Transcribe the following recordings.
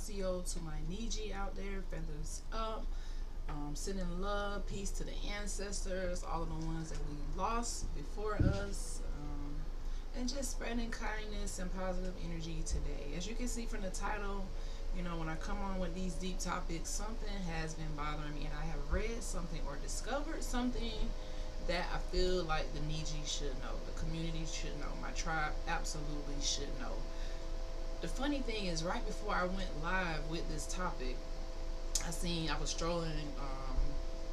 Gracio to my Niji out there, feathers up. Sending love, peace to the ancestors, all of the ones that we lost before us, and just spreading kindness and positive energy today. As you can see from the title, when I come on with these deep topics, something has been bothering me, and I have read something or discovered something that I feel like the Niji should know, the community should know, my tribe absolutely should know. The funny thing is, right before I went live with this topic, I was strolling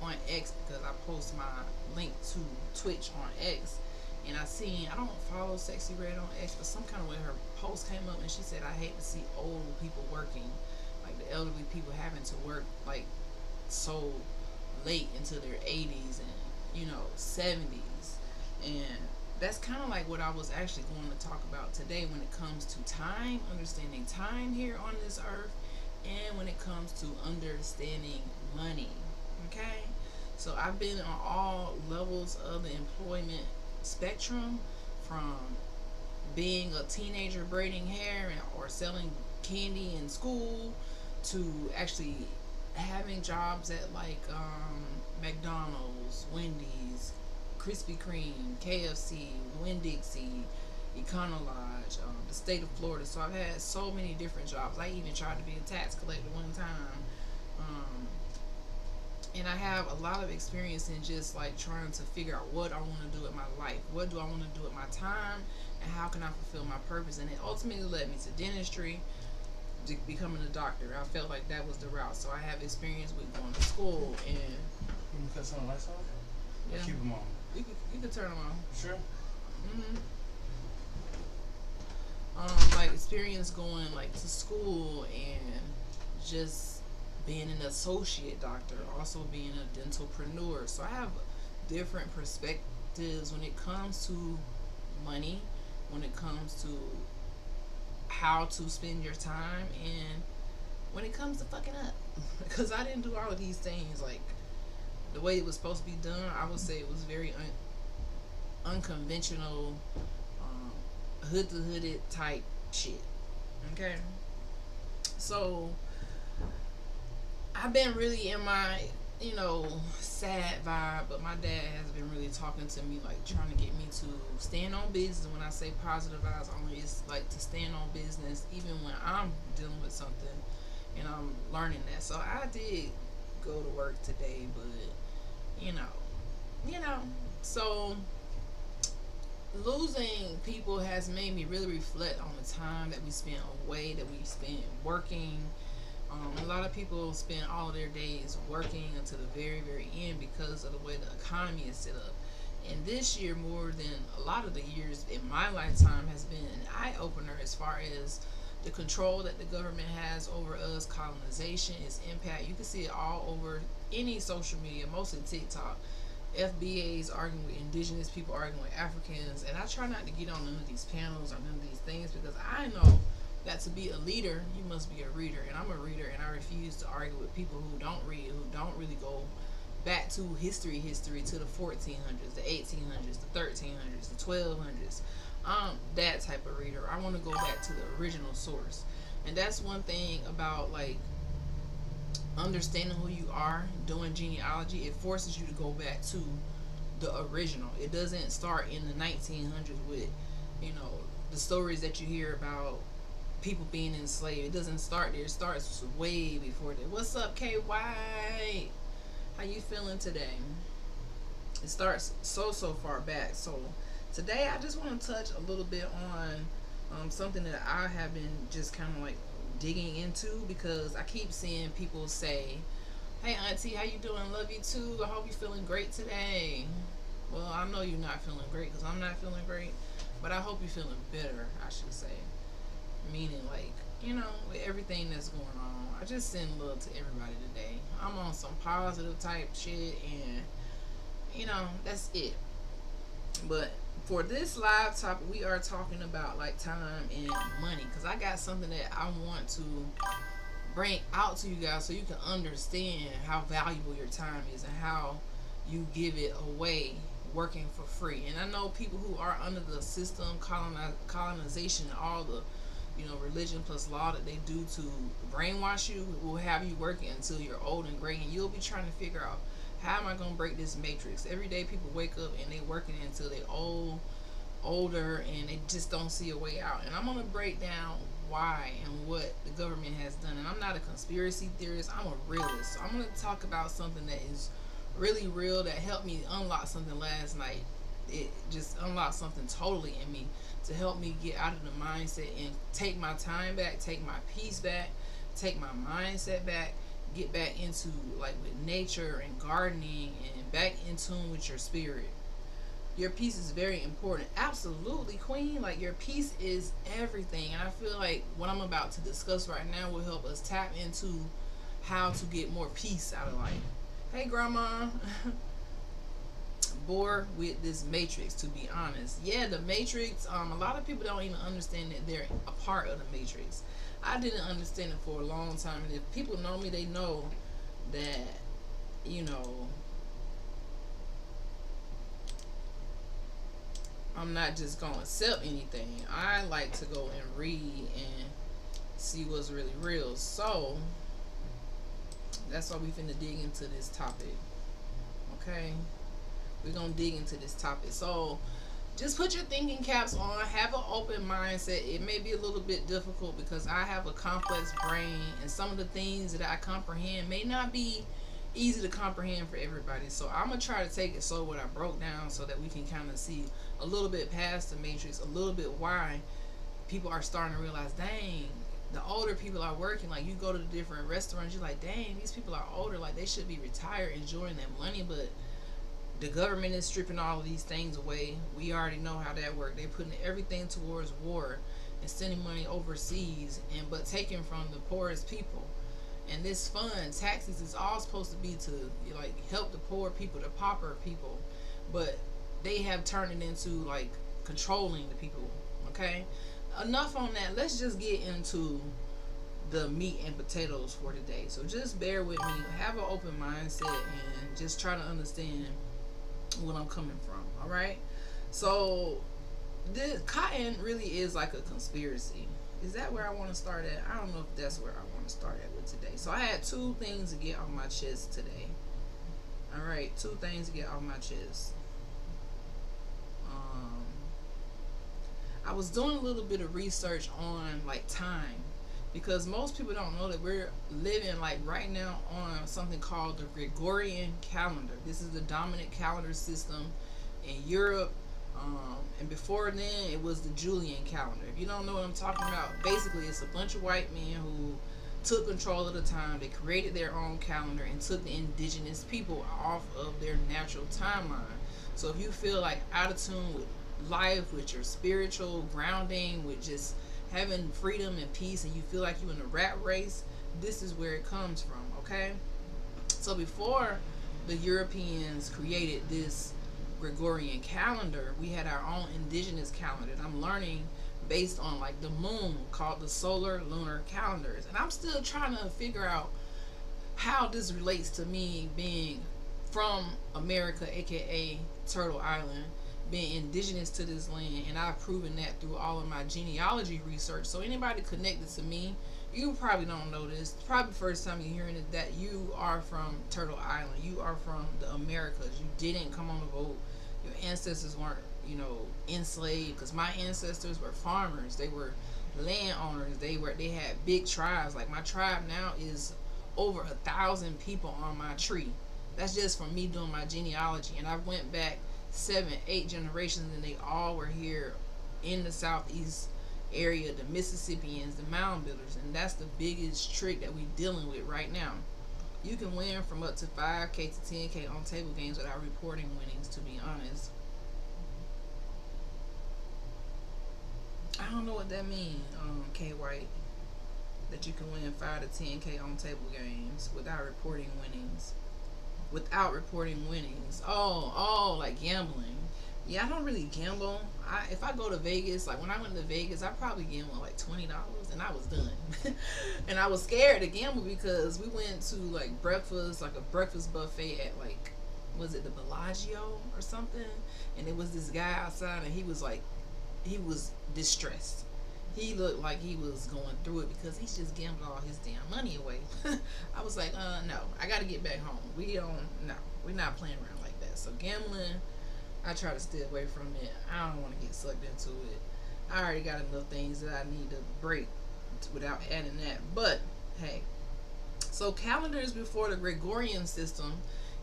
on X because I post my link to Twitch on X, and I don't follow Sexy Red on X, but some kind of way her post came up, and she said I hate to see old people working, like the elderly people having to work like so late into their 80s and 70s, and that's kind of like what I was actually going to talk about today when it comes to time, understanding time here on this earth, and when it comes to understanding money. Okay? So I've been on all levels of the employment spectrum, from being a teenager braiding hair or selling candy in school to actually having jobs at like McDonald's, Wendy's, Krispy Kreme, KFC, Winn Dixie, Econolodge, the state of Florida. So I've had so many different jobs. I even tried to be a tax collector one time. Um, and I have a lot of experience in just like trying to figure out what I want to do with my life. What do I want to do with my time? And how can I fulfill my purpose? And it ultimately led me to dentistry, to becoming a doctor. I felt like that was the route. So I have experience with going to school and. Can you cut some lights off? Yeah. Keep them on. You could turn them on. Sure. hmm like experience going like to school and just being an associate doctor, also being a dentalpreneur. So I have different perspectives when it comes to money, when it comes to how to spend your time, and when it comes to fucking up. Because I didn't do all of these things like the way it was supposed to be done. I would say it was very unconventional, hood to hooded type shit. Okay, so I've been really in my sad vibe, but my dad has been really talking to me, like trying to get me to stand on business. When I say positive vibes only, it's like to stand on business even when I'm dealing with something and I'm learning that. So I did go to work today, but you know. So losing people has made me really reflect on the time that we spent away, that we spent working. A lot of people spend all of their days working until the very, very end because of the way the economy is set up. And this year, more than a lot of the years in my lifetime, has been an eye opener as far as the control that the government has over us, colonization, its impact. You can see it all over any social media, mostly TikTok. FBAs arguing with indigenous people, arguing with Africans, and I try not to get on none of these panels or none of these things because I know that to be a leader, you must be a reader, and I'm a reader, and I refuse to argue with people who don't read, who don't really go back to history to the 1400s, the 1800s, the 1300s, the 1200s. That type of reader. I want to go back to the original source, and that's one thing about like understanding who you are, doing genealogy. It forces you to go back to the original. It doesn't start in the 1900s with the stories that you hear about people being enslaved. It doesn't start there. It starts way before that. What's up, KY? How you feeling today? It starts so far back. So today I just want to touch a little bit on something that I have been just kind of like digging into, because I keep seeing people say, "Hey auntie, how you doing? Love you too. I hope you're feeling great today." Well, I know you're not feeling great because I'm not feeling great, but I hope you're feeling better, I should say. Meaning, like, with everything that's going on, I just send love to everybody today. I'm on some positive type shit, and that's it. But for this live topic, we are talking about like time and money, because I got something that I want to bring out to you guys so you can understand how valuable your time is and how you give it away working for free. And I know people who are under the system, colonization, all the religion plus law that they do to brainwash you will have you working until you're old and gray, and you'll be trying to figure out, how am I gonna break this matrix? Every day people wake up and they working until they older, and they just don't see a way out. And I'm gonna break down why and what the government has done. And I'm not a conspiracy theorist, I'm a realist. So I'm gonna talk about something that is really real, that helped me unlock something last night. It just unlocked something totally in me to help me get out of the mindset and take my time back, take my peace back, take my mindset back, get back into like with nature and gardening, and back in tune with your spirit. Your peace is very important. Absolutely, queen. Like, your peace is everything. And I feel like what I'm about to discuss right now will help us tap into how to get more peace out of life. Hey, grandma. Bored with this matrix, to be honest. Yeah, the matrix, a lot of people don't even understand that they're a part of the matrix. I didn't understand it for a long time, and if people know me, they know that, you know, I'm not just gonna accept anything. I like to go and read and see what's really real. So that's why we finna dig into this topic. Okay, we're gonna dig into this topic. So just put your thinking caps on, have an open mindset. It may be a little bit difficult because I have a complex brain, and some of the things that I comprehend may not be easy to comprehend for everybody. So I'm gonna try to take it so what I broke down, so that we can kind of see a little bit past the matrix, a little bit why people are starting to realize, dang, the older people are working. Like, you go to the different restaurants, you're like, dang, these people are older, like they should be retired enjoying their money, but the government is stripping all of these things away. We already know how that works. They're putting everything towards war and sending money overseas, and but taking from the poorest people. And this fund, taxes, is all supposed to be to, like, help the poor people, the pauper people, but they have turned it into like controlling the people. Okay, enough on that. Let's just get into the meat and potatoes for today. So just bear with me, have an open mindset, and just try to understand what I'm coming from. All right. So this cotton really is like a conspiracy. Is that where I want to start at? I don't know if that's where I want to start at with today. So I had two things to get off my chest today. All right, two things to get off my chest. I was doing a little bit of research on like time, because most people don't know that we're living like right now on something called the Gregorian calendar. This is the dominant calendar system in Europe, and before then it was the Julian calendar. If you don't know what I'm talking about, basically it's a bunch of white men who took control of the time. They created their own calendar and took the indigenous people off of their natural timeline. So if you feel like out of tune with life, with your spiritual grounding, with just having freedom and peace, and you feel like you're in a rat race, this is where it comes from. Okay, so before the Europeans created this Gregorian calendar, we had our own indigenous calendar. And I'm learning based on like the moon, called the solar lunar calendars, and I'm still trying to figure out how this relates to me being from America, aka Turtle Island, being indigenous to this land. And I've proven that through all of my genealogy research. So anybody connected to me, you probably don't know this. It's probably the first time you're hearing it, that you are from Turtle Island. You are from the Americas. You didn't come on the boat. Your ancestors weren't, enslaved. Because my ancestors were farmers. They were landowners. They had big tribes. Like, my tribe now is over 1,000 people on my tree. That's just from me doing my genealogy. And I went back 7-8 generations, and they all were here in the southeast area, the Mississippians, the mound builders. And that's the biggest trick that we dealing with right now. You can win from up to 5K to 10K on table games without reporting winnings, to be honest. I don't know what that means, K White, that you can win 5 to 10K on table games without reporting winnings. Without reporting winnings. Oh, like gambling. Yeah, I don't really gamble. If I go to Vegas, like when I went to Vegas, I probably gambled like $20, and I was done. And I was scared to gamble because we went to like breakfast, like a breakfast buffet at like, was it the Bellagio or something? And there was this guy outside, and he was distressed. He looked like he was going through it because he's just gambled all his damn money away. I was like, no, I got to get back home. We don't, no, we're not playing around like that. So gambling, I try to stay away from it. I don't want to get sucked into it. I already got enough things that I need to break without adding that. But hey, so calendars before the Gregorian system,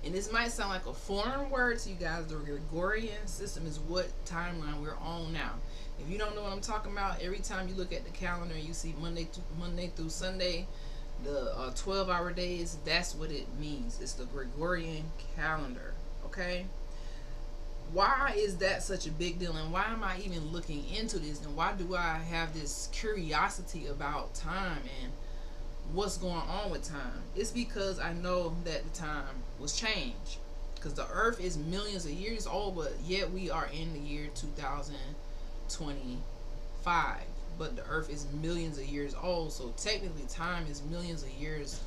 and this might sound like a foreign word to you guys. The Gregorian system is what timeline we're on now. If you don't know what I'm talking about, every time you look at the calendar and you see Monday through Sunday, the 12-hour days, that's what it means. It's the Gregorian calendar. Okay. Why is that such a big deal, and why am I even looking into this, and why do I have this curiosity about time and what's going on with time? It's because I know that the time was changed, because the earth is millions of years old, but yet we are in the year 2025, but the earth is millions of years old, so technically time is millions of years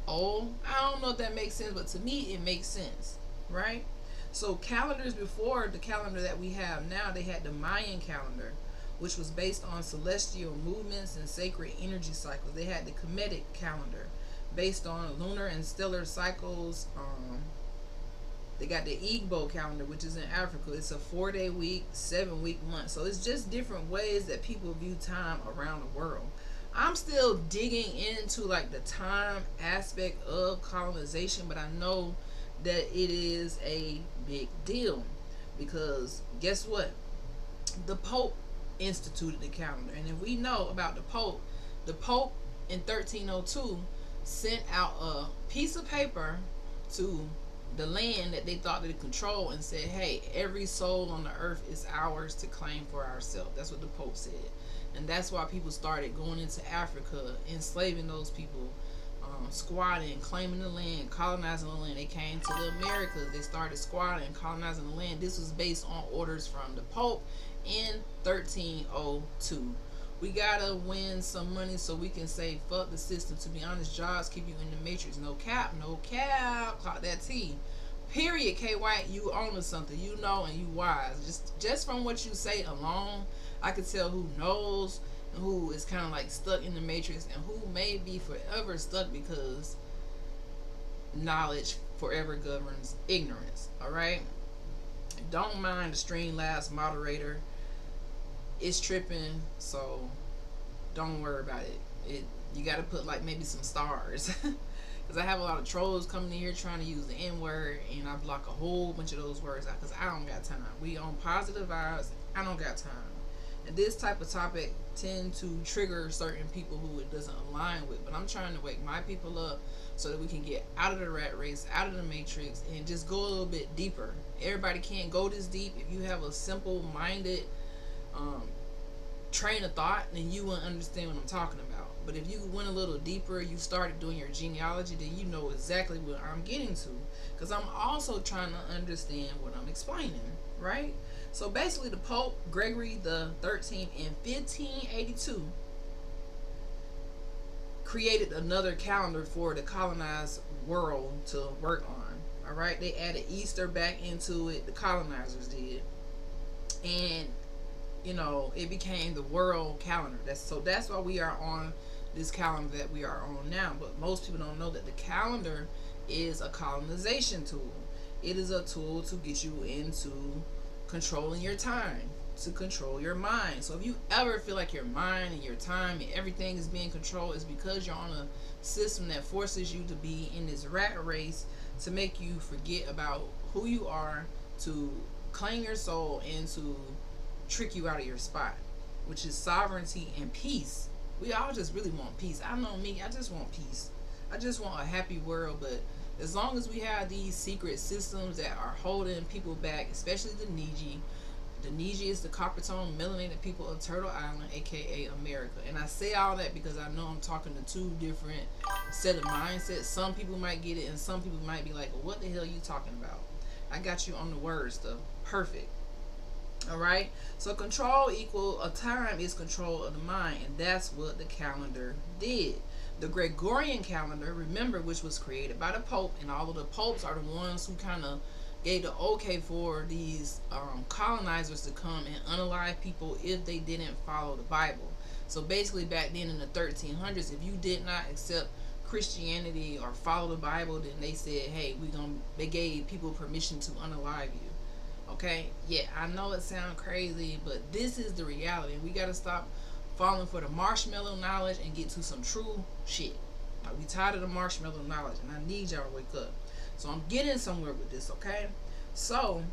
old. I don't know if that makes sense, but to me it makes sense, right? So calendars before the calendar that we have now, they had the Mayan calendar, which was based on celestial movements and sacred energy cycles. They had the Kemetic calendar, based on lunar and stellar cycles. They got the Igbo calendar, which is in Africa. It's a 4-day week, 7-week month. So it's just different ways that people view time around the world. I'm still digging into like the time aspect of colonization, but I know that it is a big deal, because guess what? The Pope instituted the calendar, and if we know about the Pope in 1302 sent out a piece of paper to the land that they thought they control and said, hey, every soul on the earth is ours to claim for ourselves. That's what the Pope said. And that's why people started going into Africa, enslaving those people, squatting, claiming the land, colonizing the land. They came to the Americas. They started squatting, colonizing the land. This was based on orders from the Pope in 1302. We gotta win some money so we can say fuck the system. To be honest, jobs keep you in the matrix. No cap, no cap. Clock that T. Period. K White, you own something. You know, and you wise. Just from what you say alone, I could tell who knows, who is kind of like stuck in the matrix, and who may be forever stuck, because knowledge forever governs ignorance. All right, don't mind the Streamlabs moderator. It's tripping, so don't worry about it. You got to put like maybe some stars, because I have a lot of trolls coming in here trying to use the N word, and I block a whole bunch of those words out because I don't got time. We on positive vibes. I don't got time. And this type of topic tend to trigger certain people who it doesn't align with. But I'm trying to wake my people up so that we can get out of the rat race, out of the matrix, and just go a little bit deeper. Everybody can't go this deep. If you have a simple-minded train of thought, then you won't understand what I'm talking about. But if you went a little deeper, you started doing your genealogy, then you know exactly what I'm getting to. Because I'm also trying to understand what I'm explaining, right? So basically, the Pope Gregory the 13th in 1582 created another calendar for the colonized world to work on. All right, they added Easter back into it. The colonizers did, and it became the world calendar. That's why we are on this calendar that we are on now. But most people don't know that the calendar is a colonization tool. It is a tool to get you into controlling your time, to control your mind. So if you ever feel like your mind and your time and everything is being controlled, it's because you're on a system that forces you to be in this rat race, to make you forget about who you are, to claim your soul, and to trick you out of your spot, which is sovereignty and peace. We all just really want peace. I know me, I just want peace. I just want a happy world. But as long as we have these secret systems that are holding people back, especially the Neji. The Neji is the copper tone melanated people of Turtle Island, aka America. And I say all that because I know I'm talking to two different set of mindsets. Some people might get it, and some people might be like, well, what the hell are you talking about? I got you on the word stuff. Perfect. Alright, so control equal a time is control of the mind, and that's what the calendar did. The Gregorian calendar, remember, which was created by the Pope, and all of the popes are the ones who kind of gave the okay for these colonizers to come and unalive people if they didn't follow the Bible. So basically, back then in the 1300s, if you did not accept Christianity or follow the Bible, then they said, "Hey, they gave people permission to unalive you." Okay, yeah, I know it sounds crazy, but this is the reality. We gotta stop falling for the marshmallow knowledge and get to some true shit. Like, we tired of the marshmallow knowledge, and I need y'all to wake up. So I'm getting somewhere with this, okay? So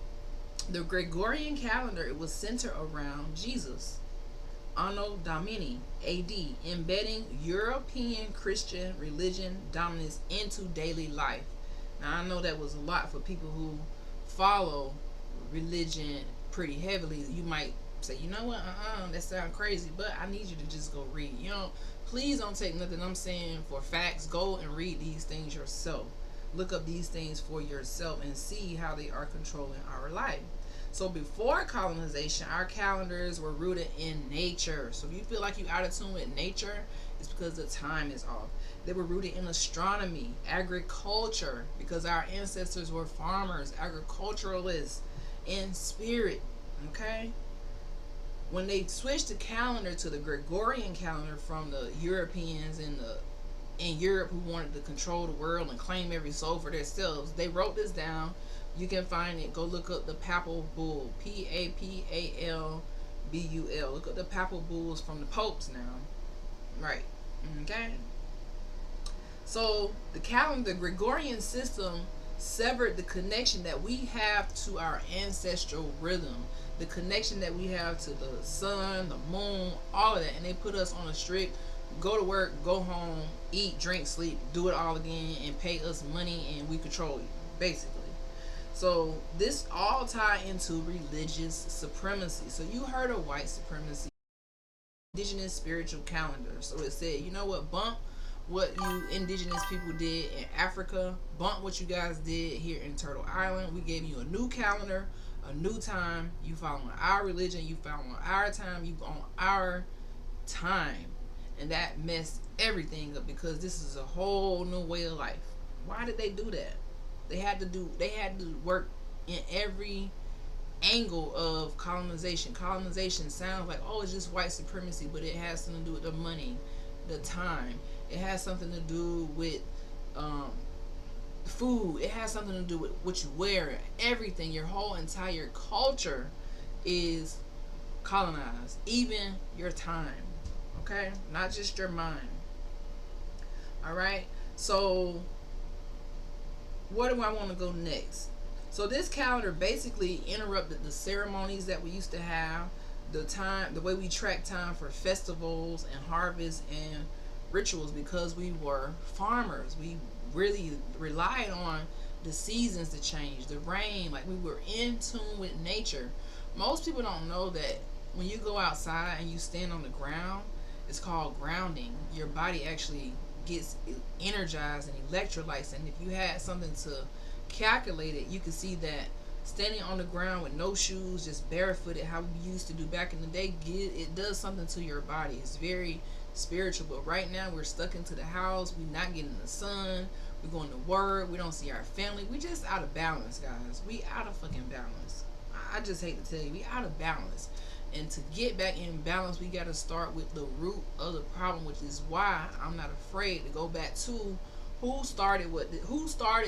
the Gregorian calendar, it was centered around Jesus. Anno Domini AD, embedding European Christian religion dominance into daily life. Now I know that was a lot for people who follow religion pretty heavily. You might say, you know what, that sounds crazy, but I need you to just go read. Please don't take nothing I'm saying for facts. Go and read these things yourself. Look up these things for yourself and see how they are controlling our life. So before colonization, our calendars were rooted in nature. So if you feel like you're out of tune with nature, it's because the time is off. They were rooted in astronomy, agriculture, because our ancestors were farmers, agriculturalists, in spirit. Okay? When they switched the calendar to the Gregorian calendar from the Europeans in Europe who wanted to control the world and claim every soul for themselves, they wrote this down. You can find it. Go look up the Papal Bull. Papalbul. Look up the Papal Bulls from the popes now. Right. Okay. So the Gregorian system severed the connection that we have to our ancestral rhythm, the connection that we have to the sun, the moon, all of that, and they put us on a strict go to work, go home, eat, drink, sleep, do it all again, and pay us money, and we control you, basically. So this all tie into religious supremacy. So you heard of white supremacy, indigenous spiritual calendar. So it said, you know what, bump what you indigenous people did in Africa, bump what you guys did here in Turtle Island. We gave you a new calendar, a new time. You following our religion, you following our time, you on our time. And that messed everything up because this is a whole new way of life. Why did they do that? They had to work in every angle of colonization. Colonization sounds like, oh, it's just white supremacy, but it has something to do with the money, the time. It has something to do with food. It has something to do with what you wear. Everything, your whole entire culture is colonized. Even your time. Okay? Not just your mind. Alright? So where do I want to go next? So this calendar basically interrupted the ceremonies that we used to have, the way we track time for festivals and harvests and rituals, because we were farmers. We really relied on the seasons to change, the rain, like we were in tune with nature. Most people don't know that when you go outside and you stand on the ground, it's called grounding. Your body actually gets energized and electrolytes, and if you had something to calculate it, you can see that standing on the ground with no shoes, just barefooted, how we used to do back in the day, it does something to your body. It's very spiritual. But right now we're stuck into the house, we're not getting the sun, we're going to work, we don't see our family, we just out of balance, guys. We out of fucking balance. I just hate to tell you, we out of balance. And to get back in balance, we got to start with the root of the problem, which is why I'm not afraid to go back to who started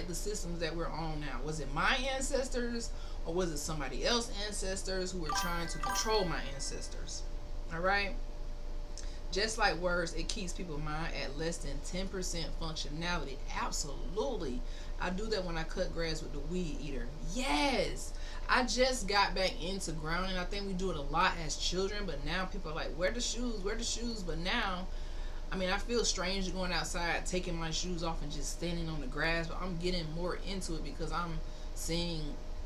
the systems that we're on now. Was it my ancestors, or was it somebody else's ancestors who were trying to control my ancestors? All right. Just like words, it keeps people's mind at less than 10% functionality. Absolutely. I do that when I cut grass with the weed eater. Yes. I just got back into grounding. I think we do it a lot as children, but now people are like, wear the shoes, wear the shoes. But now, I mean, I feel strange going outside, taking my shoes off and just standing on the grass, but I'm getting more into it because I'm seeing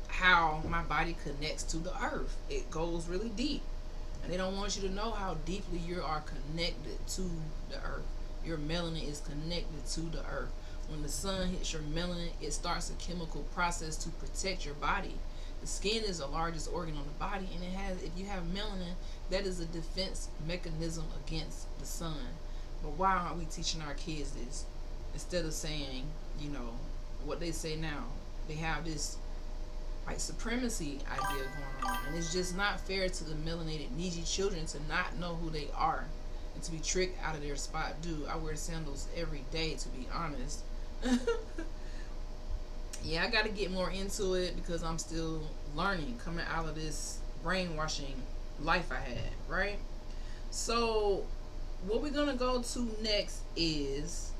how my body connects to the earth. It goes really deep. And they don't want you to know how deeply you are connected to the earth. Your melanin is connected to the earth. When the sun hits your melanin, it starts a chemical process to protect your body. The skin is the largest organ on the body, and if you have melanin, that is a defense mechanism against the sun. But why aren't we teaching our kids this? Instead of saying, what they say now, they have this white supremacy idea going on, and it's just not fair to the melanated Neji children to not know who they are. and to be tricked out of their spot. Dude, I wear sandals every day, to be honest. Yeah, I got to get more into it because I'm still learning, coming out of this brainwashing life I had, right? So, what we're gonna go to next is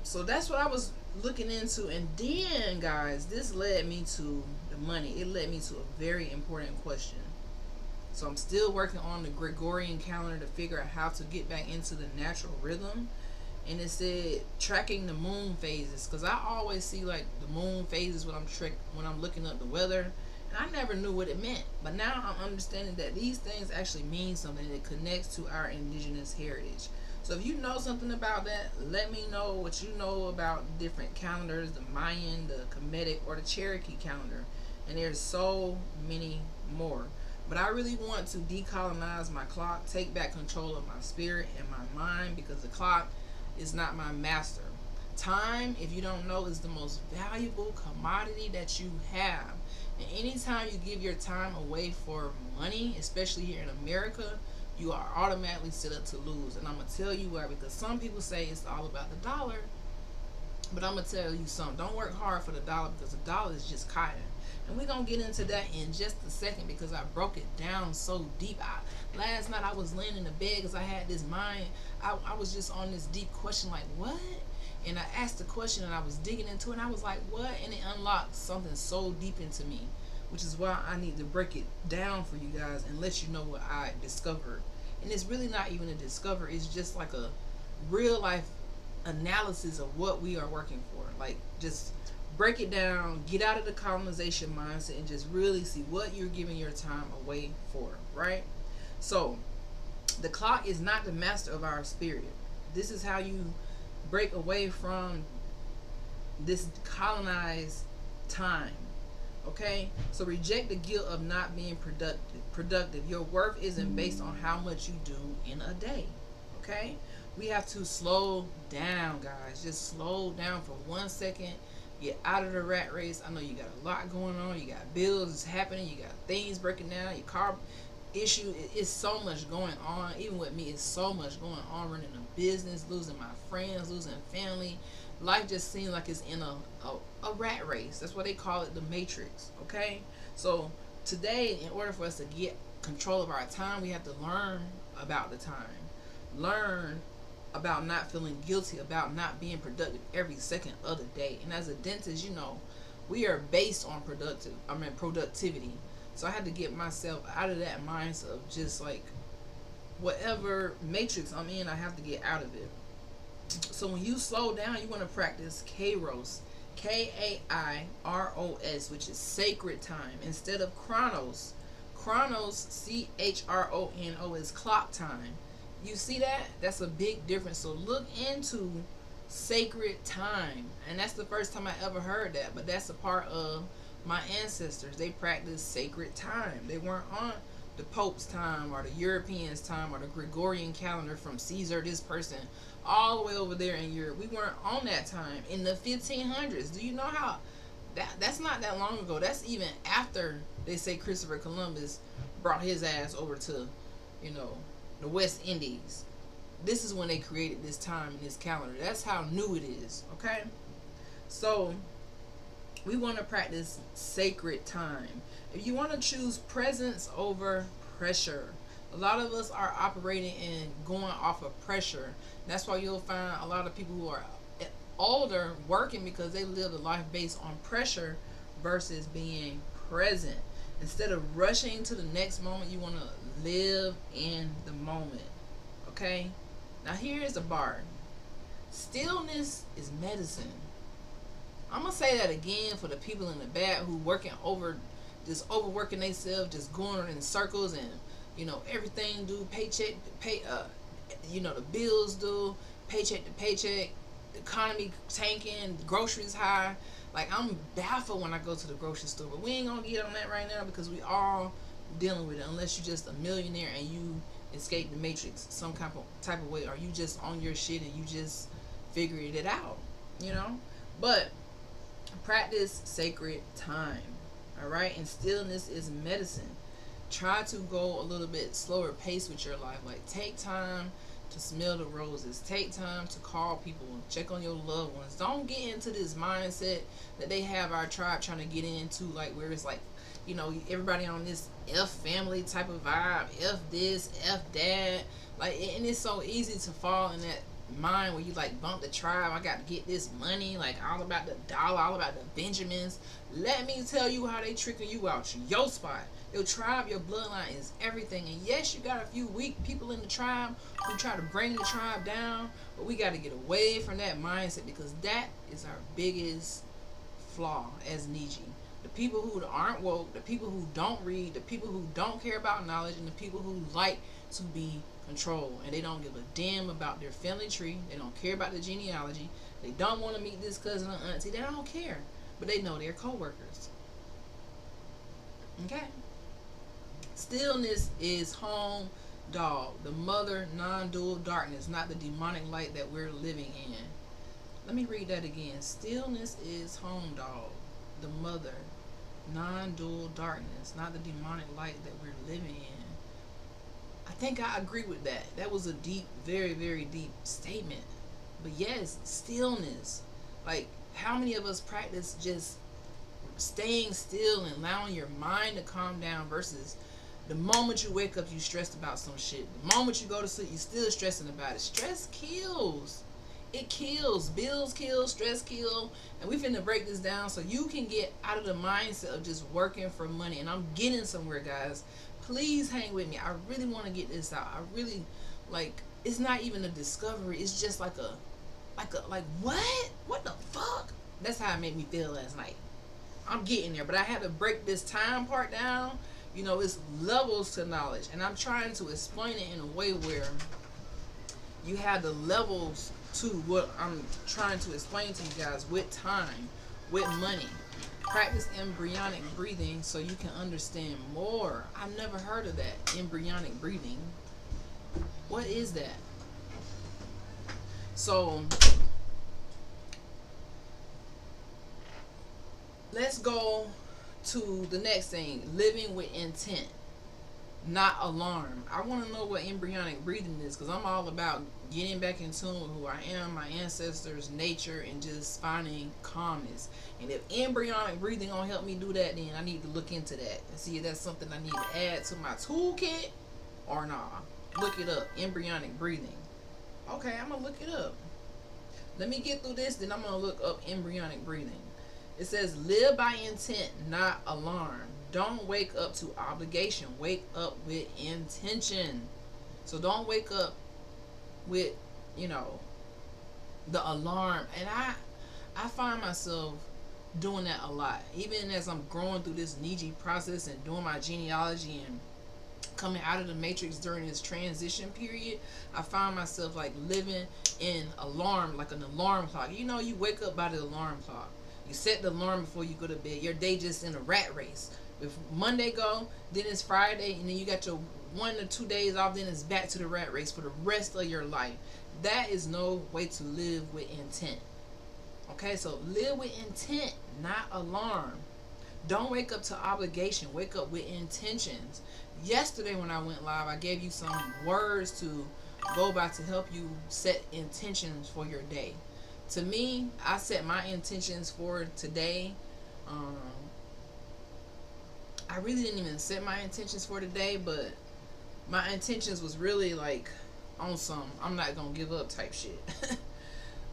so that's what I was looking into, and then guys, this led me to the money. It led me to a very important question. So I'm still working on the Gregorian calendar to figure out how to get back into the natural rhythm. And it said tracking the moon phases, because I always see like the moon phases when I'm looking up the weather, and I never knew what it meant. But now I'm understanding that these things actually mean something that connects to our indigenous heritage. So if you know something about that, let me know what you know about different calendars, the Mayan, the Kemetic, or the Cherokee calendar. And there's so many more. But I really want to decolonize my clock, take back control of my spirit and my mind, because the clock is not my master. Time, if you don't know, is the most valuable commodity that you have. And anytime you give your time away for money, especially here in America, you are automatically set up to lose. And I'm going to tell you why, because some people say it's all about the dollar. But I'm going to tell you something. Don't work hard for the dollar, because the dollar is just cotton. And we're going to get into that in just a second, because I broke it down so deep. Last night I was laying in the bed because I had this mind. I was just on this deep question, like, what? And I asked the question and I was digging into it, and I was like, what? And it unlocked something so deep into me, which is why I need to break it down for you guys and let you know what I discovered. And it's really not even a discovery. It's just like a real life analysis of what we are working for. Like, just break it down, get out of the colonization mindset, and just really see what you're giving your time away for, right? So, the clock is not the master of our spirit. This is how you break away from this colonized time. Okay? So reject the guilt of not being productive. Your worth isn't based on how much you do in a day. Okay? We have to slow down, guys. Just slow down for 1 second. Get out of the rat race. I know you got a lot going on. You got bills it's happening. You got things breaking down. Your car issue. It's so much going on. Even with me, it's so much going on. Running a business, losing my friends, losing family. Life just seems like it's in a rat race. That's what they call it, the matrix. Okay? So today, in order for us to get control of our time, we have to learn about the time. Learn about not feeling guilty, about not being productive every second of the day. And as a dentist, you know, we are based on productivity. So I had to get myself out of that mindset of just like whatever matrix I'm in, I have to get out of it. So when you slow down, you want to practice Kairos, Kairos, which is sacred time, instead of Chronos. Chronos, Chrono, is clock time. You see that? That's a big difference. So look into sacred time. And that's the first time I ever heard that. But that's a part of my ancestors. They practiced sacred time. They weren't on the Pope's time or the Europeans' time or the Gregorian calendar from Caesar, this person, all the way over there in Europe. We weren't on that time in the 1500s. Do you know how that's not that long ago? That's even after they say Christopher Columbus brought his ass over to, you know, the West Indies. This is when they created this time in this calendar. That's how new it is. Okay? So we want to practice sacred time. If you want to choose presence over pressure, a lot of us are operating and going off of pressure. That's why you'll find a lot of people who are older working because they live a life based on pressure versus being present. Instead of rushing to the next moment, you want to live in the moment. Okay? Now here's a bar. Stillness is medicine. I'm going to say that again for the people in the back who just overworking themselves, just going in circles, and you know, everything do paycheck you know, the bills do paycheck to paycheck, the economy tanking, the groceries high. Like, I'm baffled when I go to the grocery store, but we ain't gonna get on that right now because we all dealing with it, unless you're just a millionaire and you escape the matrix some type of way, or you just on your shit and you just figured it out, you know. But practice sacred time. All right? And stillness is medicine. try to go a little bit slower pace with your life. Like, take time to smell the roses. Take time to call people, check on your loved ones. Don't get into this mindset that they have our tribe trying to get into, like, where it's like, everybody on this F family type of vibe, F this, F that. Like, and it's so easy to fall in that mind where you like bump the tribe. I got to get this money, like all about the dollar, all about the Benjamins. Let me tell you how they tricking you out your spot. Your tribe, your bloodline is everything. And yes, you got a few weak people in the tribe who try to bring the tribe down, but we got to get away from that mindset, because that is our biggest flaw as Niji. The people who aren't woke, the people who don't read, the people who don't care about knowledge, and the people who like to be controlled, and they don't give a damn about their family tree. They don't care about the genealogy. They don't want to meet this cousin or auntie. They don't care, but they know they're co-workers. Okay. Stillness is home, dog. The mother, non-dual darkness, not the demonic light that we're living in. Let me read that again. Stillness is home, dog. The mother, non-dual darkness, not the demonic light that we're living in. I think I agree with that. That was a deep, very, very deep statement. But yes, stillness. Like, how many of us practice just staying still and allowing your mind to calm down, versus the moment you wake up, you stressed about some shit. The moment you go to sleep, you're still stressing about it. Stress kills. It kills. Bills kill, stress kill. And we finna break this down so you can get out of the mindset of just working for money. And I'm getting somewhere, guys. Please hang with me. I really want to get this out. I really, like, it's not even a discovery. It's just like what the fuck? That's how it made me feel last night. I'm getting there, but I had to break this time part down. It's levels to knowledge, and I'm trying to explain it in a way where you have the levels to what I'm trying to explain to you guys, with time, with money. Practice embryonic breathing so you can understand more. I've never heard of that, embryonic breathing. What is that? So let's go to the next thing. Living with intent, not alarm. I want to know what embryonic breathing is, because I'm all about getting back in tune with who I am, my ancestors, nature, and just finding calmness. And if embryonic breathing gonna help me do that, then I need to look into that and see if that's something I need to add to my toolkit or not. Look it up, embryonic breathing. Okay, I'm gonna look it up. Let me get through this, then I'm gonna look up embryonic breathing. It says, live by intent, not alarm. Don't wake up to obligation. Wake up with intention. So don't wake up with, the alarm. And I find myself doing that a lot. Even as I'm growing through this Niji process and doing my genealogy and coming out of the matrix during this transition period, I find myself like living in alarm, like an alarm clock. You wake up by the alarm clock. You set the alarm before you go to bed. Your day just in a rat race. If Monday go, then it's Friday, and then you got your 1 or 2 days off, then it's back to the rat race for the rest of your life. That is no way to live with intent. Okay, so live with intent, not alarm. Don't wake up to obligation. Wake up with intentions. Yesterday when I went live, I gave you some words to go by to help you set intentions for your day. To me, I set my intentions for today. I really didn't even set my intentions for today, but my intentions was really like on some I'm not gonna give up type shit.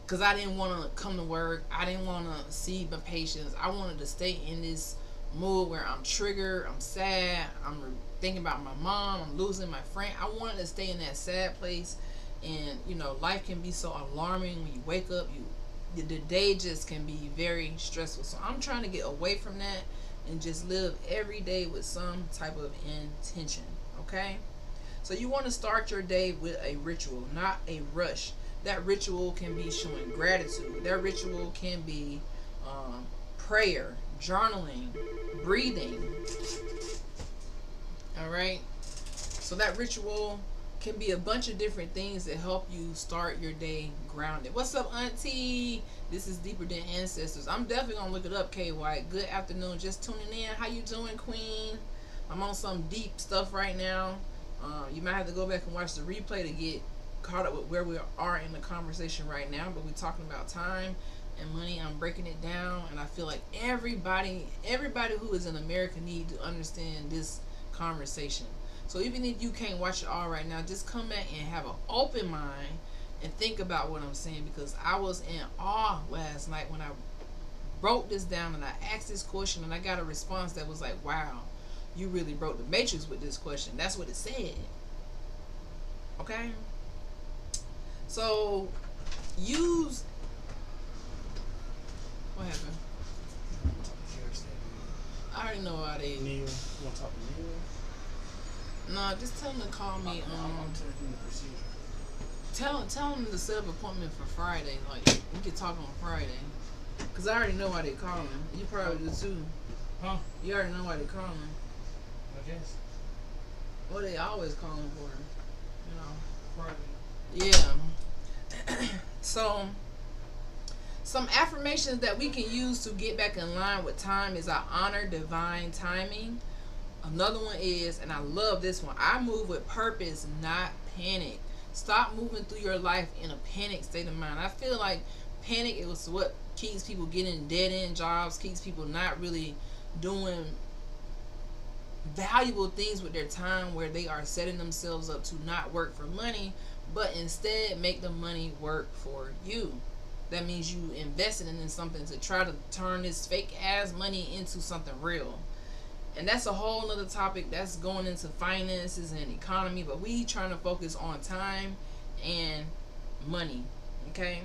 Because I didn't want to come to work. I didn't want to see my patients. I wanted to stay in this mood where I'm triggered, I'm sad, I'm thinking about my mom, I'm losing my friend. I wanted to stay in that sad place. And life can be so alarming when you wake up. The day just can be very stressful. So I'm trying to get away from that and just live every day with some type of intention. Okay, so you want to start your day with a ritual, not a rush. That ritual can be showing gratitude. That ritual can be prayer, journaling, breathing. All right, so that ritual can be a bunch of different things that help you start your day grounded. What's up, auntie? This is Deeper Than Ancestors. I'm definitely gonna look it up, K White. Good afternoon, just tuning in. How you doing, queen? I'm on some deep stuff right now. You might have to go back and watch the replay to get caught up with where we are in the conversation right now. But we're talking about time and money. I'm breaking it down, and I feel like everybody who is in America need to understand this conversation. So even if you can't watch it all right now, just come back and have an open mind and think about what I'm saying, because I was in awe last night when I wrote this down and I asked this question and I got a response that was like, wow, you really broke the matrix with this question. That's what it said. Okay? So use what happened? I already know why they Neil, you want to talk to Neil? No, just tell them to call me. I'm taking the procedure. Tell them to set up an appointment for Friday. Like, we could talk on Friday. Cause I already know why they calling. You probably do too. Huh? You already know why they calling. I guess. What they always calling for, Friday. Yeah. So, some affirmations that we can use to get back in line with time is I honor divine timing. Another one is, and I love this one, I move with purpose, not panic. Stop moving through your life in a panic state of mind. I feel like panic is what keeps people getting dead end jobs, keeps people not really doing valuable things with their time, where they are setting themselves up to not work for money, but instead make the money work for you. That means you invested in something to try to turn this fake ass money into something real. And that's a whole nother topic that's going into finances and economy, but we trying to focus on time and money. Okay?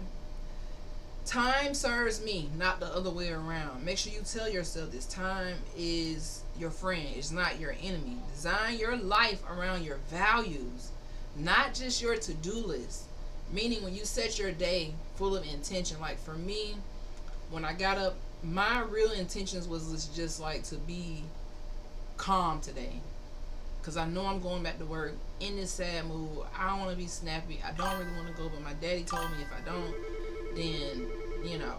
Time serves me, not the other way around. Make sure you tell yourself this. Time is your friend. It's not your enemy. Design your life around your values, not just your to-do list. Meaning when you set your day full of intention. Like for me, when I got up, my real intentions was just like to be calm today. Because I know I'm going back to work in this sad mood. I don't want to be snappy. I don't really want to go, but my daddy told me if I don't, then, you know,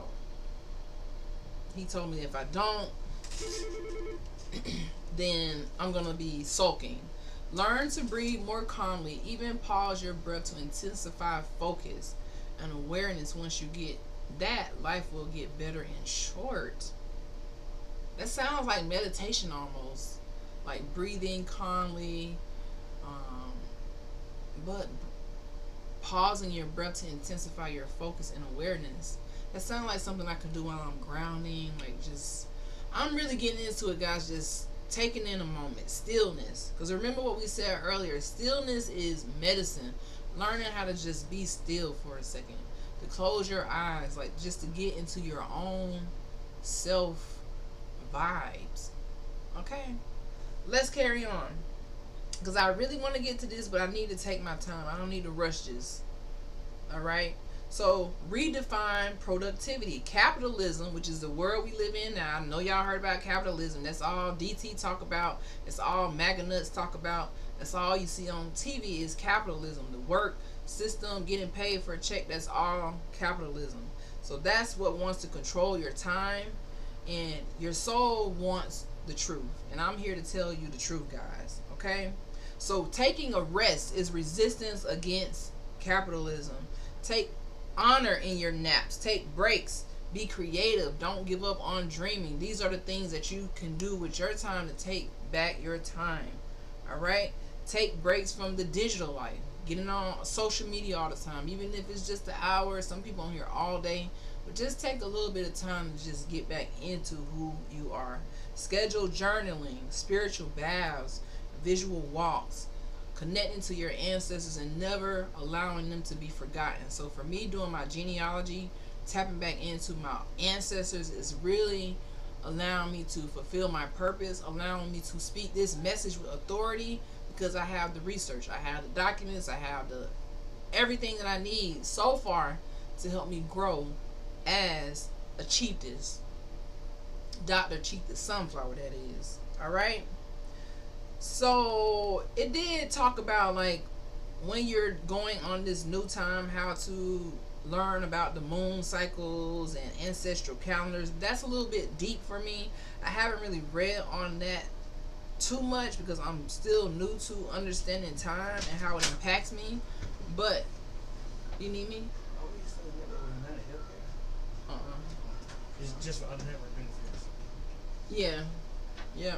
he told me if I don't, then I'm going to be sulking. Learn to breathe more calmly. Even pause your breath to intensify focus and awareness. Once you get that, life will get better and short. That sounds like meditation almost. Like breathing calmly, but pausing your breath to intensify your focus and awareness. That sounds like something I could do while I'm grounding. Like just, I'm really getting into it, guys. Just taking in a moment. Stillness. Because remember what we said earlier. Stillness is medicine. Learning how to just be still for a second. To close your eyes. Like just to get into your own self vibes. Okay? Let's carry on. Because I really want to get to this, but I need to take my time. I don't need to rush this. Alright? So, redefine productivity. Capitalism, which is the world we live in now. I know y'all heard about capitalism. That's all DT talk about. That's all MAGA nuts talk about. That's all you see on TV is capitalism. The work system, getting paid for a check, that's all capitalism. So that's what wants to control your time. And your soul wants the truth. And I'm here to tell you the truth, guys. Okay? So taking a rest is resistance against capitalism. Take honor in your naps. Take breaks. Be creative. Don't give up on dreaming. These are the things that you can do with your time to take back your time. Alright? Take breaks from the digital life. Getting on social media all the time. Even if it's just an hour. Some people on here all day. But just take a little bit of time to just get back into who you are. Schedule journaling, spiritual baths, visual walks, connecting to your ancestors and never allowing them to be forgotten. So for me, doing my genealogy, tapping back into my ancestors is really allowing me to fulfill my purpose, allowing me to speak this message with authority because I have the research, I have the documents, I have the everything that I need so far to help me grow as a chiefess. Dr. Chiefess Sunflower, that is. Alright? So, it did talk about, like, when you're going on this new time, how to learn about the moon cycles and ancestral calendars. That's a little bit deep for me. I haven't really read on that too much because I'm still new to understanding time and how it impacts me. But you need me? Oh, you still never United Healthcare? It's just for other network benefits. Yeah. Yeah.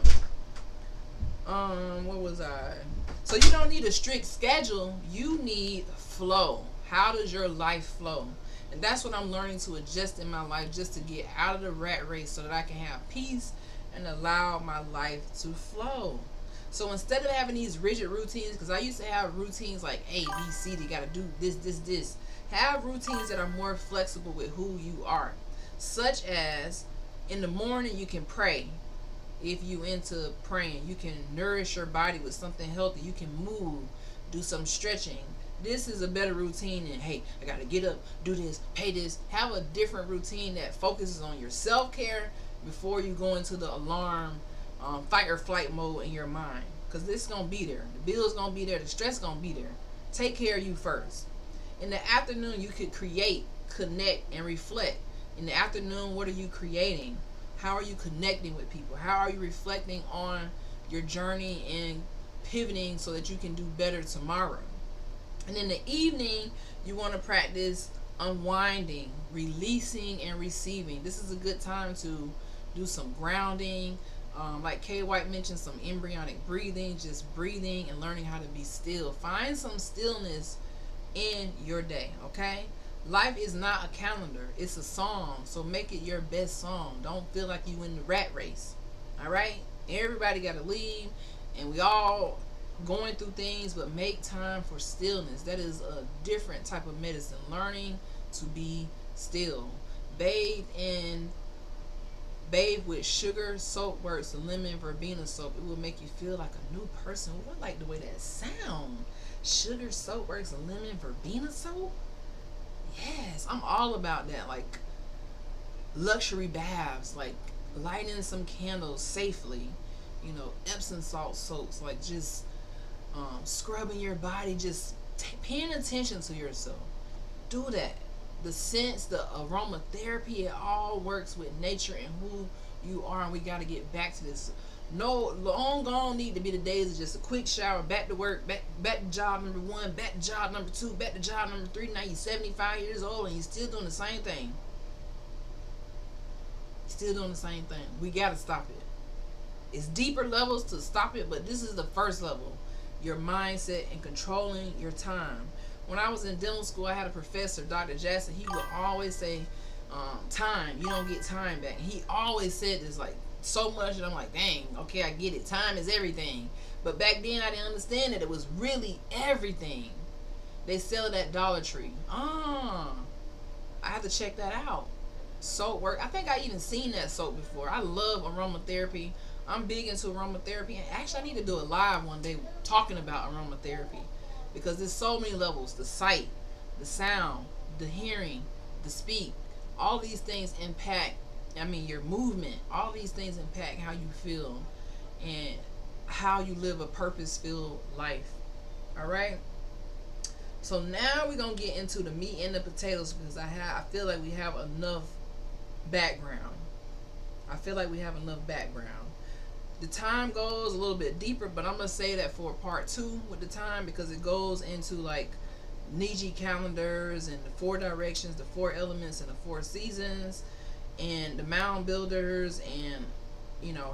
What was I? So you don't need a strict schedule. You need flow. How does your life flow? And that's what I'm learning to adjust in my life, just to get out of the rat race so that I can have peace and allow my life to flow. So instead of having these rigid routines, because I used to have routines like A, B, C, you got to do this, this, this. Have routines that are more flexible with who you are. Such as in the morning, you can pray. If you into praying, you can nourish your body with something healthy. You can move, do some stretching. This is a better routine than, hey, I gotta get up, do this, pay this. Have a different routine that focuses on your self-care before you go into the alarm, fight or flight mode in your mind, because this is gonna be there. The bill's gonna be there, the stress gonna be there. Take care of you first. In the afternoon, you could create, connect, and reflect. In the afternoon, what are you creating? How are you connecting with people? How are you reflecting on your journey and pivoting so that you can do better tomorrow? And in the evening, you want to practice unwinding, releasing, and receiving. This is a good time to do some grounding. Like Kay White mentioned, some embryonic breathing, just breathing and learning how to be still. Find some stillness in your day, okay? Life is not a calendar, it's a song. So make it your best song. Don't feel like you in the rat race. All right? Everybody got to leave, and we all going through things, but make time for stillness. That is a different type of medicine. Learning to be still. Bathe with sugar, soap works, and lemon verbena soap. It will make you feel like a new person. I like the way that sound. Sugar, soap works, and lemon verbena soap. Yes, I'm all about that. Like luxury baths, like lighting some candles safely. Epsom salt soaps, like just scrubbing your body, just paying attention to yourself. Do that. The scents, the aromatherapy, it all works with nature and who you are, and we got to get back to this. No, long gone need to be the days of just a quick shower, back to work, back to job number 1, back to job number 2, back to job number 3. Now you're 75 years old and you're still doing the same thing. Still doing the same thing. We got to stop it. It's deeper levels to stop it, but this is the first level. Your mindset and controlling your time. When I was in dental school, I had a professor, Dr. Jackson. He would always say, time, you don't get time back. And he always said this like so much, and I'm like, dang, okay, I get it. Time is everything. But back then, I didn't understand that it was really everything. They sell it at Dollar Tree. I have to check that out. Soap work. I think I even seen that soap before. I love aromatherapy. I'm big into aromatherapy. And actually, I need to do a live one day talking about aromatherapy, because there's so many levels. The sight, the sound, the hearing, the speak. All these things impact, your movement. All these things impact how you feel and how you live a purpose-filled life. All right? So now we're going to get into the meat and the potatoes, because I feel like we have enough background. The time goes a little bit deeper, but I'm going to say that for part 2 with the time, because it goes into like Niji calendars and the 4 directions, the 4 elements, and the 4 seasons, and the mound builders, and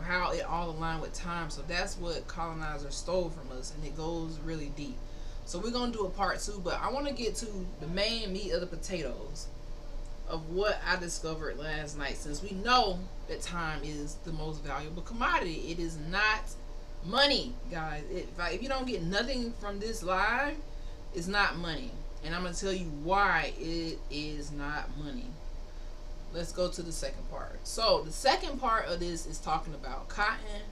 how it all aligned with time. So that's what colonizers stole from us, and it goes really deep. So we're going to do a part 2, but I want to get to the main meat of the potatoes of what I discovered last night, since we know that time is the most valuable commodity. It is not money, guys. If you don't get nothing from this live, it's not money. And I'm going to tell you why it is not money. Let's go to the second part. So the second part of this is talking about cotton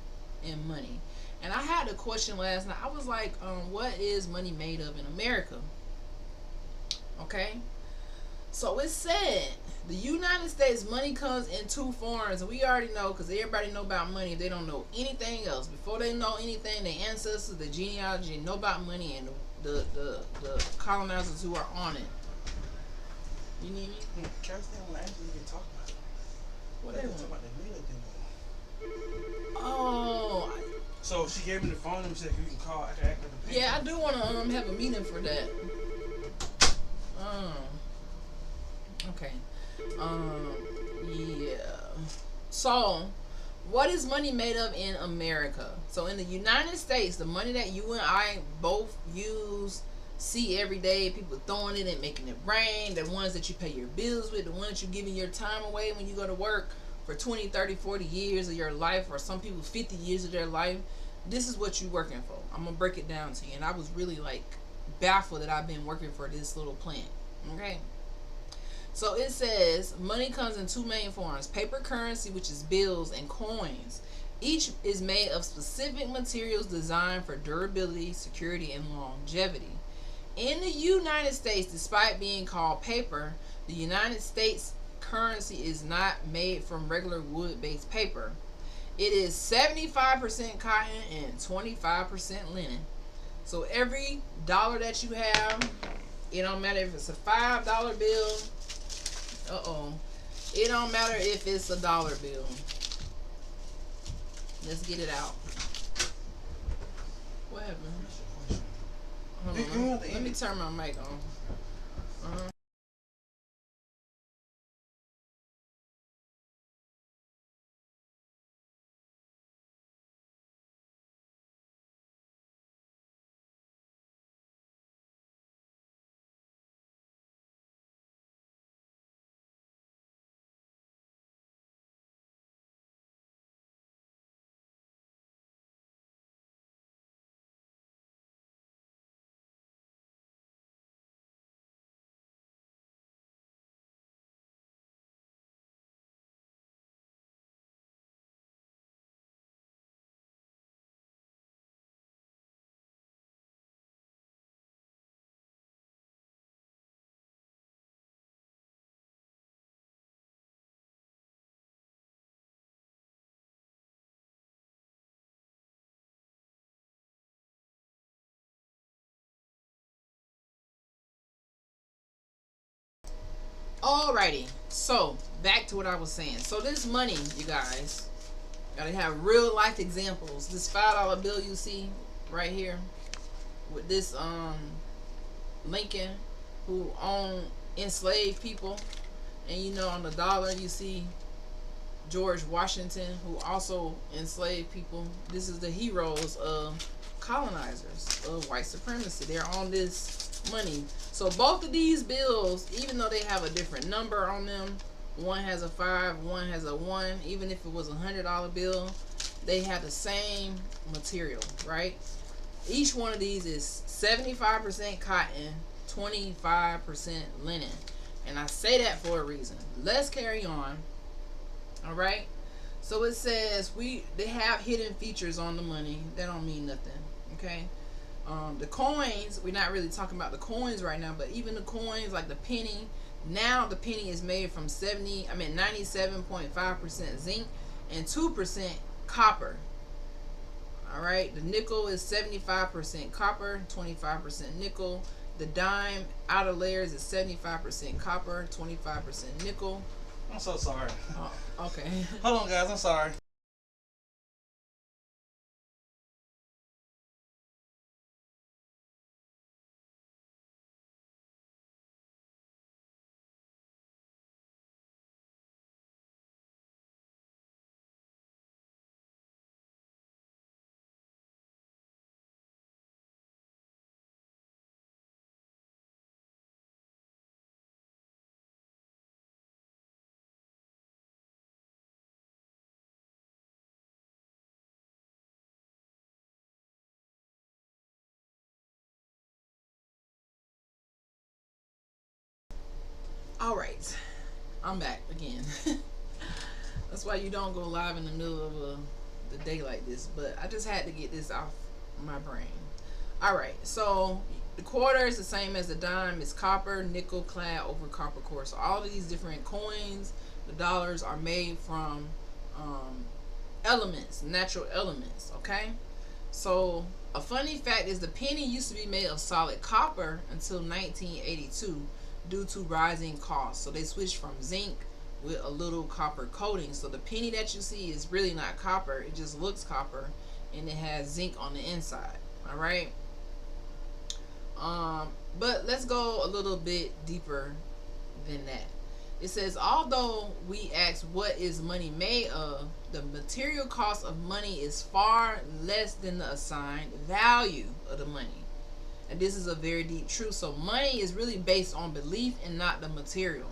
and money. And I had a question last night. I was like, what is money made of in America? Okay. So it said the United States money comes in 2 forms, and we already know, because everybody know about money if they don't know anything else. Before they know anything, their ancestors, their genealogy, know about money, and the colonizers who are on it. You need me? Can I understand when actually you talk about it? What They they talk want? about the meal thing. Oh, So she gave me the phone number. She said you can call. I can act like a patient. Yeah, I do want to have a meeting for that. Um, okay. Yeah. So, what is money made of in America? So, in the United States, the money that you and I both use, see every day, people throwing it and making it rain, the ones that you pay your bills with, the ones you're giving your time away when you go to work for 20, 30, 40 years of your life, or some people 50 years of their life. This is what you're working for. I'm going to break it down to you. And I was really like baffled that I've been working for this little plant. Okay. So it says money comes in two main forms: paper currency, which is bills, and coins. Each is made of specific materials designed for durability, security, and longevity. In the United States, despite being called paper, the United States currency is not made from regular wood-based paper. It is 75% cotton and 25% linen. So every dollar that you have, it don't matter if it's a $5 bill. It don't matter if it's a dollar bill. Let's get it out. What happened? Hold on. Let me turn my mic on. Alrighty, so back to what I was saying. So this money, you guys, gotta have real life examples. This $5 bill you see right here with this Lincoln, who owned enslaved people, and you know on the dollar you see George Washington, who also enslaved people. This is the heroes of colonizers, of white supremacy. They're on this money. So both of these bills, even though they have a different number on them, one has a 5, one has a 1, even if it was $100 bill, they have the same material, right? Each one of these is 75% cotton, 25% linen. And I say that for a reason. Let's carry on. All right. So it says they have hidden features on the money. That don't mean nothing. Okay. The coins, we're not really talking about the coins right now, but even the coins like the penny, now the penny is made from 97.5% zinc and 2% copper. All right. The nickel is 75% copper, 25% nickel. The dime outer layers is 75% copper, 25% nickel. I'm so sorry. Oh, okay. Hold on, guys. I'm sorry. All right. I'm back again. That's why you don't go live in the middle of the day like this. But I just had to get this off my brain. All right. So the quarter is the same as the dime. It's copper, nickel clad over copper core. So all of these different coins, the dollars, are made from elements, natural elements. Okay. So a funny fact is the penny used to be made of solid copper until 1982 due to rising costs. So they switched from zinc with a little copper coating. So the penny that you see is really not copper. It just looks copper. and it has zinc on the inside. All right. But let's go a little bit deeper than that. It says, although we ask what is money made of, the material cost of money is far less than the assigned value of the money. And this is a very deep truth. So money is really based on belief and not the material.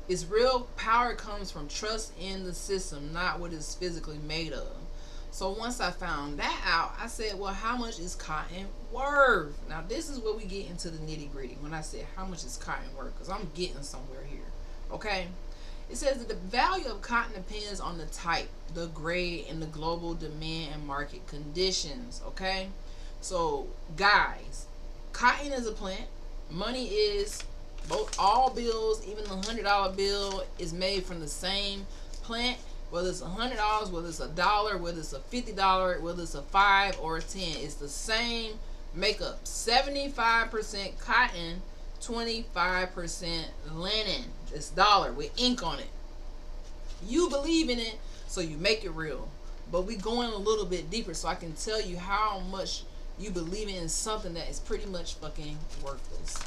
Its real power comes from trust in the system, not what it's physically made of. So once I found that out, I said, well, how much is cotton worth? Now, this is where we get into the nitty gritty when I said how much is cotton worth, because I'm getting somewhere here. Okay? It says that the value of cotton depends on the type, the grade, and the global demand and market conditions. Okay? So, guys, cotton is a plant. Money is both, all bills, even the $100 bill, is made from the same plant. Whether it's $100, whether it's $1, whether it's a $50, whether it's a $5 or a $10, it's the same makeup. 75% cotton, 25% linen. It's dollar with ink on it. You believe in it, so you make it real. But we going a little bit deeper, so I can tell you how much you believe in something that is pretty much fucking worthless.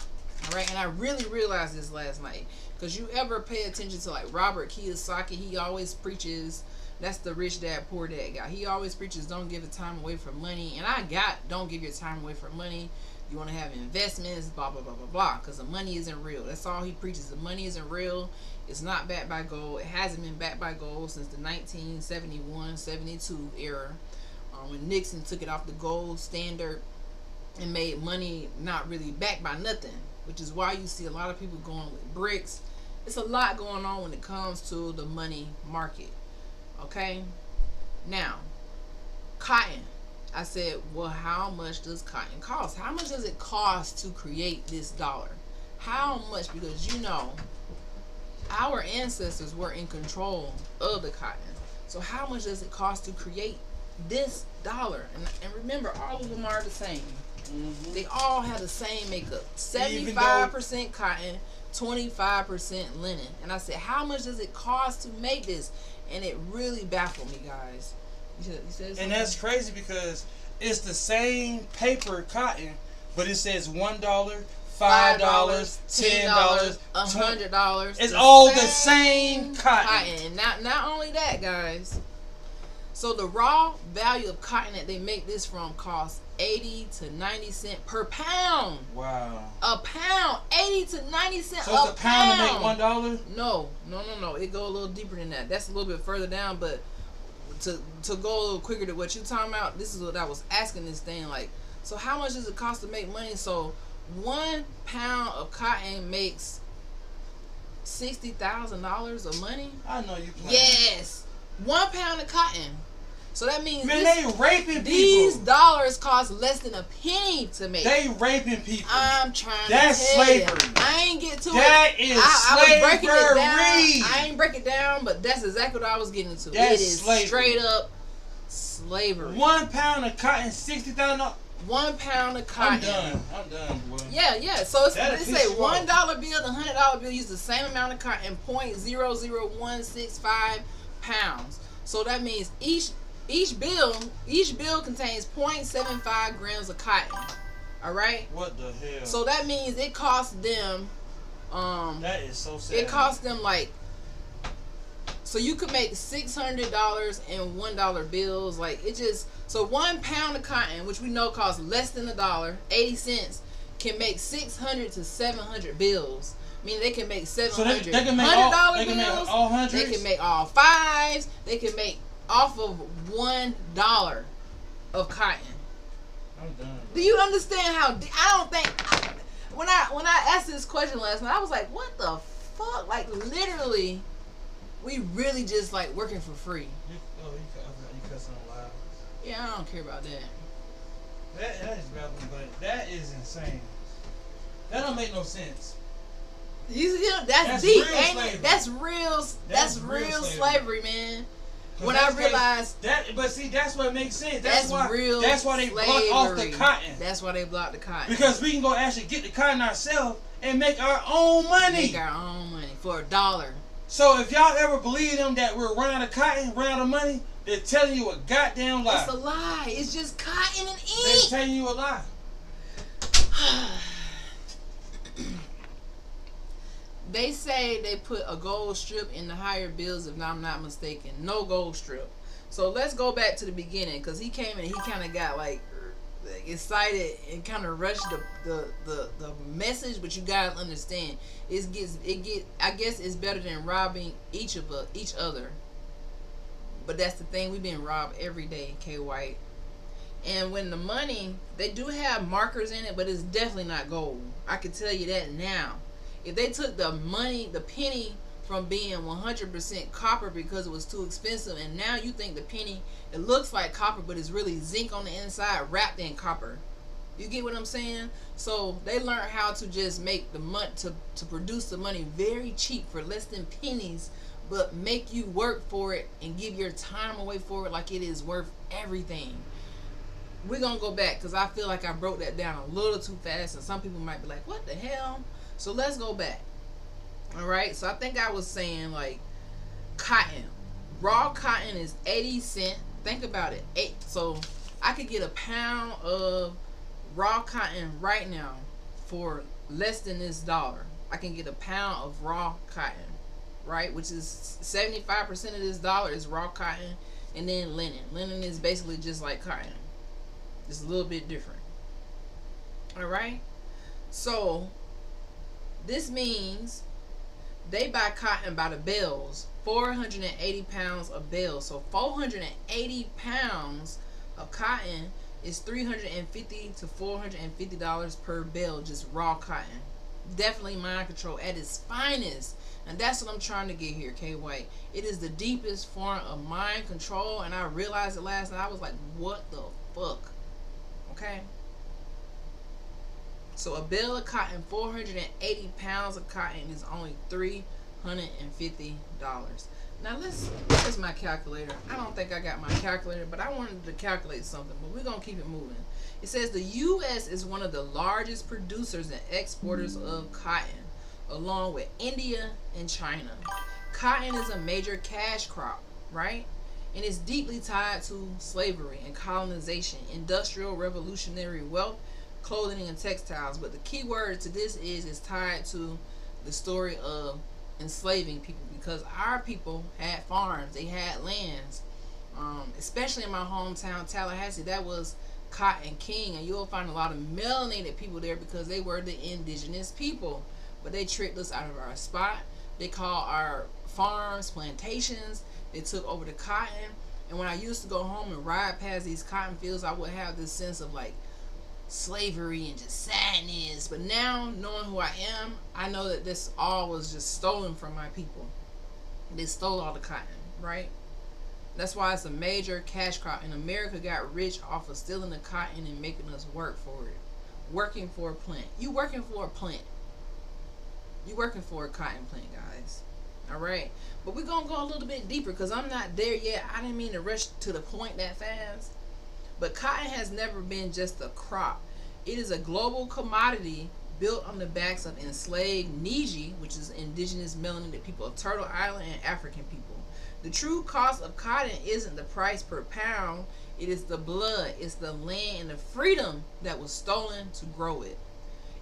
All right, and I really realized this last night. Because you ever pay attention to like Robert Kiyosaki, he always preaches, that's the rich dad, poor dad guy. He always preaches, don't give your time away for money. And I got, don't give your time away for money. You want to have investments, blah, blah, blah, blah, blah. Because the money isn't real. That's all he preaches. The money isn't real. It's not backed by gold. It hasn't been backed by gold since the 1971-72 era. When Nixon took it off the gold standard and made money not really backed by nothing. Which is why you see a lot of people going with bricks. It's a lot going on when it comes to the money market. Okay? Now, cotton. I said, well, how much does cotton cost? How much does it cost to create this dollar? How much? Because you know, our ancestors were in control of the cotton. So how much does it cost to create this dollar? And remember, all of them are the same. Mm-hmm. They all have the same makeup. 75% cotton, 25% linen. And I said, how much does it cost to make this? And it really baffled me, guys. You said something? And that's crazy because it's the same paper cotton, but it says $1, $5, $10, $100. It's all the same cotton. And not only that, guys. So the raw value of cotton that they make this from costs 80 to 90 cents per pound. Wow. A pound, 80 to 90 cents so a pound to make $1? No. It go a little deeper than that. That's a little bit further down, but to go a little quicker to what you're talking about, this is what I was asking this thing, like, so how much does it cost to make money? So 1 pound of cotton makes $60,000 of money? I know you playing. Yes. 1 pound of cotton. So that means they raping people. These dollars cost less than a penny to make. They raping people. I'm trying That's to tell slavery. You. I ain't get to that it. Is I was breaking it down. I ain't break it down, but that's exactly what I was getting to. That's it is slavery. Straight up slavery. 1 pound of cotton, $60,000. 1 pound of cotton. I'm done, boy. Yeah. So they say $1 bill, the $100 bill use the same amount of cotton, 0.00165 pounds. So that means each bill contains 0.75 grams of cotton. All right. What the hell? So that means it costs them. That is so sad. It costs them like. So you could make $600 in $1 bills. Like it just. So 1 pound of cotton, which we know costs less than $1, 80 cents, can make 600 to 700 bills. Meaning they can make 700 so they can make $100 bills. Make all hundreds. They can make all fives. They can make off of $1 of cotton. I'm done. Do you understand how? I don't think when I asked this question last night, I was like, "What the fuck?" Like literally, we really just like working for free. You cussing loud. Yeah, I don't care about that. That is baffling, but that is insane. That don't make no sense. That's deep, real ain't slavery. it? That's real slavery, man. When I realized that, but see, that's what makes sense. That's why they block off the cotton. That's why they block the cotton. Because we can go actually get the cotton ourselves and make our own money. Make our own money for $1. So if y'all ever believe them that we're running out of cotton, run out of money, They're telling you a goddamn lie. It's a lie. It's just cotton and They're ink. telling you a lie. They say they put a gold strip in the higher bills, if I'm not mistaken. No gold strip. So let's go back to the beginning, because he came in and he kind of got like excited and kind of rushed the message. But you guys understand, I guess it's better than robbing each other. But that's the thing, we've been robbed every day, K White. And when the money, they do have markers in it, but it's definitely not gold. I can tell you that now. If they took the money, the penny, from being 100% copper because it was too expensive, and now you think the penny, it looks like copper, but it's really zinc on the inside wrapped in copper. You get what I'm saying? So they learned how to just make the money, to produce the money very cheap for less than pennies, but make you work for it and give your time away for it like it is worth everything. We're gonna go back because I feel like I broke that down a little too fast, and some people might be like, what the hell? So let's go back. All right, so I think I was saying, like, cotton, raw cotton is 80 cents. Think about it. So I could get a pound of raw cotton right now for less than this dollar. I can get a pound of raw cotton, right? Which is 75% of this dollar is raw cotton, and then linen. Linen is basically just like cotton. It's a little bit different. All right. So this means they buy cotton by the bales, 480 pounds of bales. So 480 pounds of cotton is $350 to $450 per bale, just raw cotton. Definitely mind control at its finest. And that's what I'm trying to get here, K White. It is the deepest form of mind control, and I realized it last night. I was like, what the fuck? Okay? So a bale of cotton, 480 pounds of cotton, is only $350. Now where's my calculator? I don't think I got my calculator, but I wanted to calculate something, but we're going to keep it moving. It says the U.S. is one of the largest producers and exporters of cotton, along with India and China. Cotton is a major cash crop, right? And it's deeply tied to slavery and colonization, industrial revolutionary wealth, clothing and textiles. But the key word to this is tied to the story of enslaving people, because our people had farms, they had lands, especially in my hometown Tallahassee. That was cotton king, and you'll find a lot of melanated people there because they were the indigenous people. But they tricked us out of our spot. They called our farms plantations. They took over the cotton. And when I used to go home and ride past these cotton fields, I would have this sense of like slavery and just sadness. But now, knowing who I am, I know that this all was just stolen from my people. They stole all the cotton, right? That's why it's a major cash crop. And America got rich off of stealing the cotton and making us work for it. Working for a plant. You working for a plant. You working for a cotton plant, guys. All right. But we're going to go a little bit deeper because I'm not there yet. I didn't mean to rush to the point that fast. But cotton has never been just a crop. It is a global commodity built on the backs of enslaved Niji, which is indigenous melanated people of Turtle Island and African people. The true cost of cotton isn't the price per pound. It is the blood, it's the land, and the freedom that was stolen to grow it.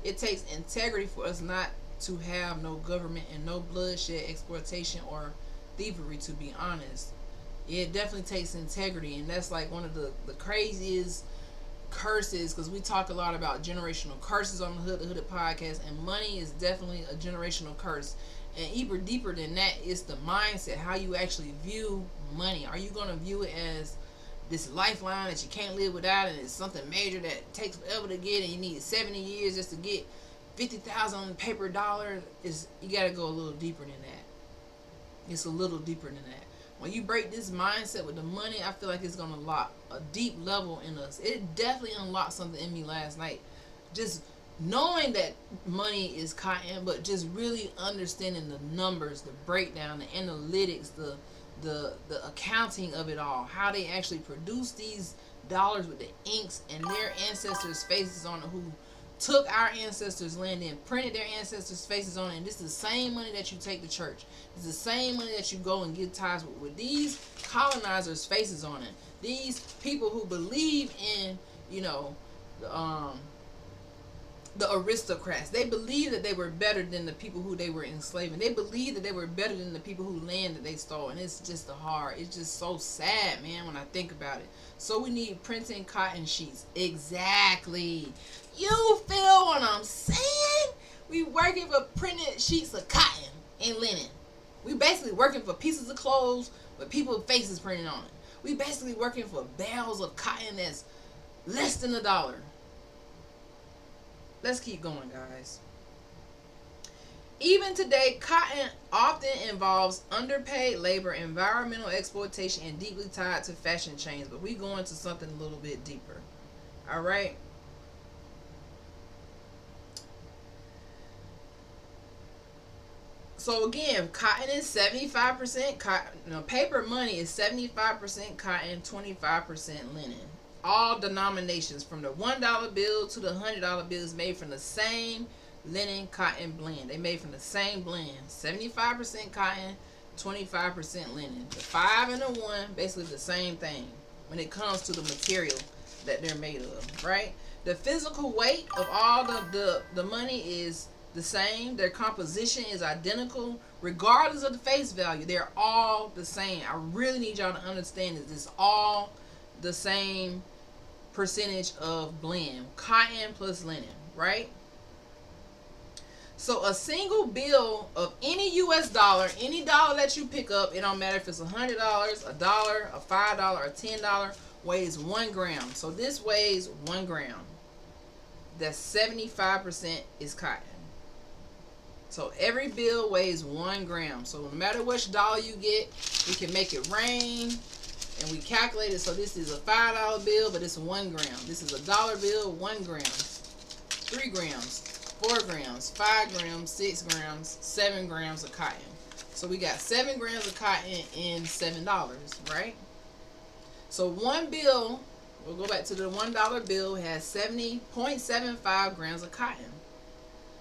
It takes integrity for us not to have no government and no bloodshed, exploitation, or thievery, to be honest. It definitely takes integrity, and that's like one of the craziest curses, because we talk a lot about generational curses on the Hooded podcast, and money is definitely a generational curse. And even deeper than that is the mindset, how you actually view money. Are you going to view it as this lifeline that you can't live without, and it's something major that takes forever to get, and you need 70 years just to get 50,000 on paper dollars? You got to go a little deeper than that. It's a little deeper than that. When you break this mindset with the money, I feel like it's going to unlock a deep level in us. It definitely unlocked something in me last night. Just knowing that money is cotton, but just really understanding the numbers, the breakdown, the analytics, the accounting of it all. How they actually produce these dollars with the inks and their ancestors' faces on it, who took our ancestors' land and printed their ancestors' faces on it. And this is the same money that you take to church. It's the same money that you go and give tithes with these colonizers' faces on it. These people who believe in, you know, the aristocrats. They believe that they were better than the people who they were enslaving. They believe that they were better than the people who land that they stole. And it's just it's just so sad, man, when I think about it. So we need printing cotton sheets. Exactly. You feel what I'm saying? We working for printed sheets of cotton and linen. We basically working for pieces of clothes with people's faces printed on it. We basically working for bales of cotton that's less than $1. Let's keep going, guys. Even today, cotton often involves underpaid labor, environmental exploitation, and deeply tied to fashion chains. But we go into something a little bit deeper. All right. So again, cotton is 75% cotton. No, paper money is 75% cotton, 25% linen. All denominations, from the $1 bill to the $100 bill, is made from the same linen cotton blend. They made from the same blend. 75% cotton, 25% linen. The 5 and the 1, basically the same thing when it comes to the material that they're made of, right? The physical weight of all the money is the same. Their composition is identical, regardless of the face value. They're all the same. I really need y'all to understand that it's all the same percentage of blend, cotton plus linen, right? So a single bill of any US dollar, any dollar that you pick up, it don't matter if it's $100, $1, a $5, or $10, weighs 1 gram. So this weighs 1 gram. That's 75% is cotton. So every bill weighs 1 gram. So no matter which dollar you get, we can make it rain. And we calculate it. So this is a $5 bill, but it's 1 gram. This is a dollar bill, 1 gram, 3 grams, 4 grams, 5 grams, 6 grams, 7 grams of cotton. So we got 7 grams of cotton in $7, right? So one bill, we'll go back to the $1 bill, has 70.75 grams of cotton.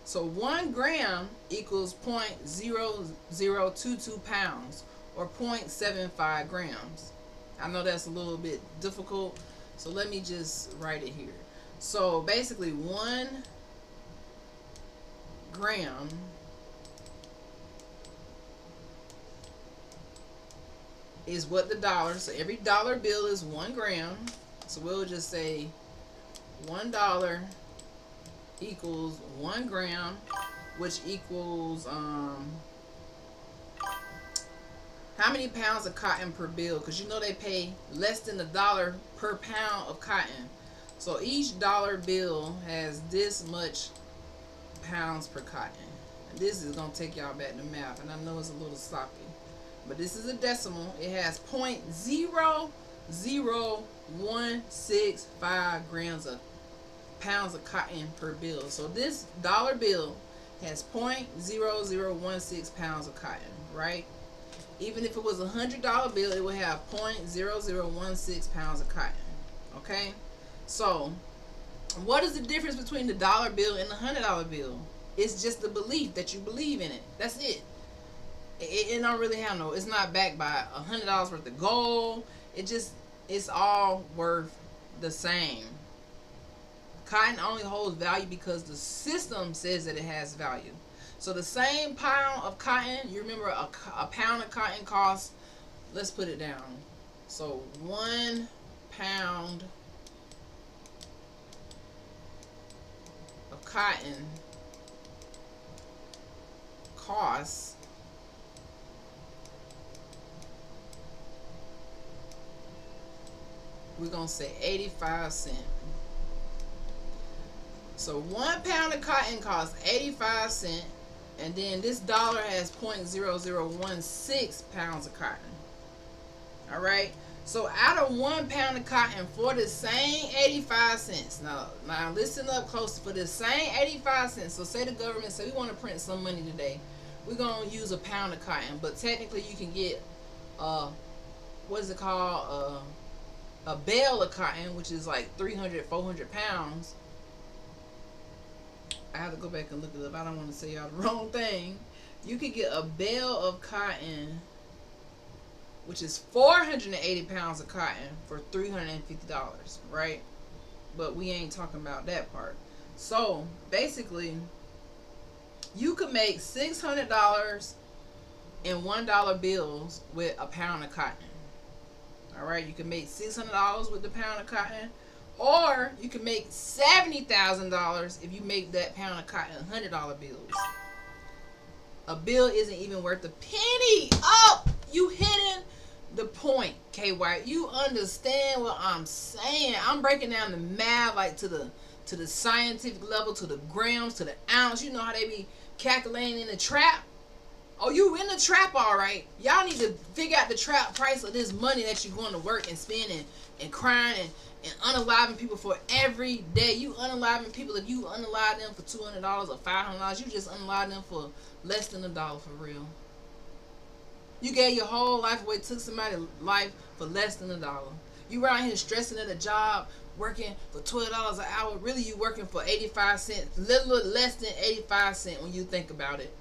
So 1 gram equals 0.0022 pounds, or 0.75 grams. I know that's a little bit difficult, so let me just write it here. So basically 1 gram is what the dollar, so every dollar bill is 1 gram. So we'll just say $1 equals 1 gram, which equals how many pounds of cotton per bill? Because you know they pay less than $1 per pound of cotton. So each dollar bill has this much pounds per cotton. And this is going to take y'all back to math. And I know it's a little sloppy. But this is a decimal. It has 0.00165 grams of pounds of cotton per bill. So this dollar bill has 0.0016 pounds of cotton, right? Even if it was a $100 bill, it would have 0.0016 pounds of cotton. Okay? So, what is the difference between the dollar bill and the $100 bill? It's just the belief that you believe in it. That's it. It don't really have no, it's not backed by $100 worth of gold. It's all worth the same. Cotton only holds value because the system says that it has value. So the same pound of cotton, you remember a pound of cotton costs, let's put it down. So 1 pound of cotton costs we're going to say 85 cents. So 1 pound of cotton costs 85 cents. And then this dollar has 0.0016 pounds of cotton. Alright? So out of 1 pound of cotton for the same 85 cents. Now listen up close. For the same 85 cents. So say the government say we want to print some money today. We're going to use a pound of cotton. But technically you can get what is it called? A bale of cotton, which is like 300, 400 pounds. I have to go back and look it up. I don't want to say y'all the wrong thing. You could get a bale of cotton, which is 480 pounds of cotton, for $350, right? But we ain't talking about that part. So basically, you could make $600 in $1 bills with a pound of cotton. All right, you can make $600 with the pound of cotton, or you can make $70,000 if you make that pound of cotton $100 bills. A bill isn't even worth a penny. Oh, you hitting the point, K White. You understand what I'm saying? I'm breaking down the math like to the scientific level, to the grams, to the ounce. You know how they be calculating in the trap? Oh, you in the trap, all right. Y'all need to figure out the trap price of this money that you're going to work and spend and crying and unaliving people for every day. You unaliving people. If you unalive them for $200 or $500, you just unalive them for less than $1 for real. You gave your whole life away, took somebody's life for less than $1. You around here stressing at a job, working for $12 an hour. Really, you working for 85 cents, little less than 85 cents when you think about it.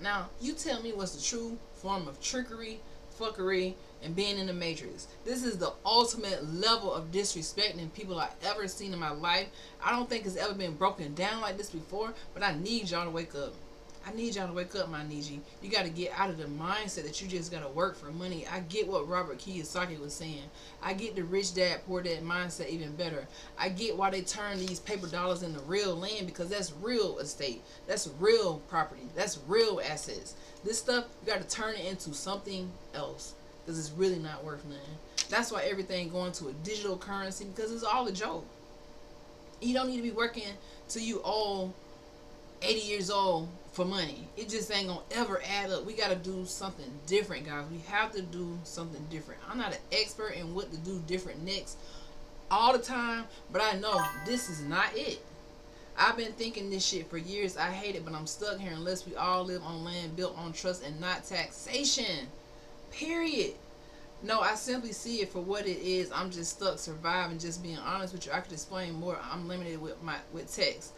Now, you tell me what's the true form of trickery, fuckery, and being in the matrix. This is the ultimate level of disrespecting people I've ever seen in my life. I don't think it's ever been broken down like this before, but I need y'all to wake up. I need y'all to wake up, my Niji. You got to get out of the mindset that you just got to work for money. I get what Robert Kiyosaki was saying. I get the rich dad, poor dad mindset even better. I get why they turn these paper dollars into real land, because that's real estate. That's real property. That's real assets. This stuff, you got to turn it into something else, because it's really not worth nothing. That's why everything going to a digital currency, because it's all a joke. You don't need to be working till you old 80 years old for money. It just ain't gonna ever add up. We gotta do something different, guys. We have to do something different. I'm not an expert in what to do different next all the time, but I know this is not it. I've been thinking this shit for years. I hate it, but I'm stuck here unless we all live on land built on trust and not taxation. Period. No, I simply see it for what it is. I'm just stuck surviving, just being honest with you. I could explain more. I'm limited with text.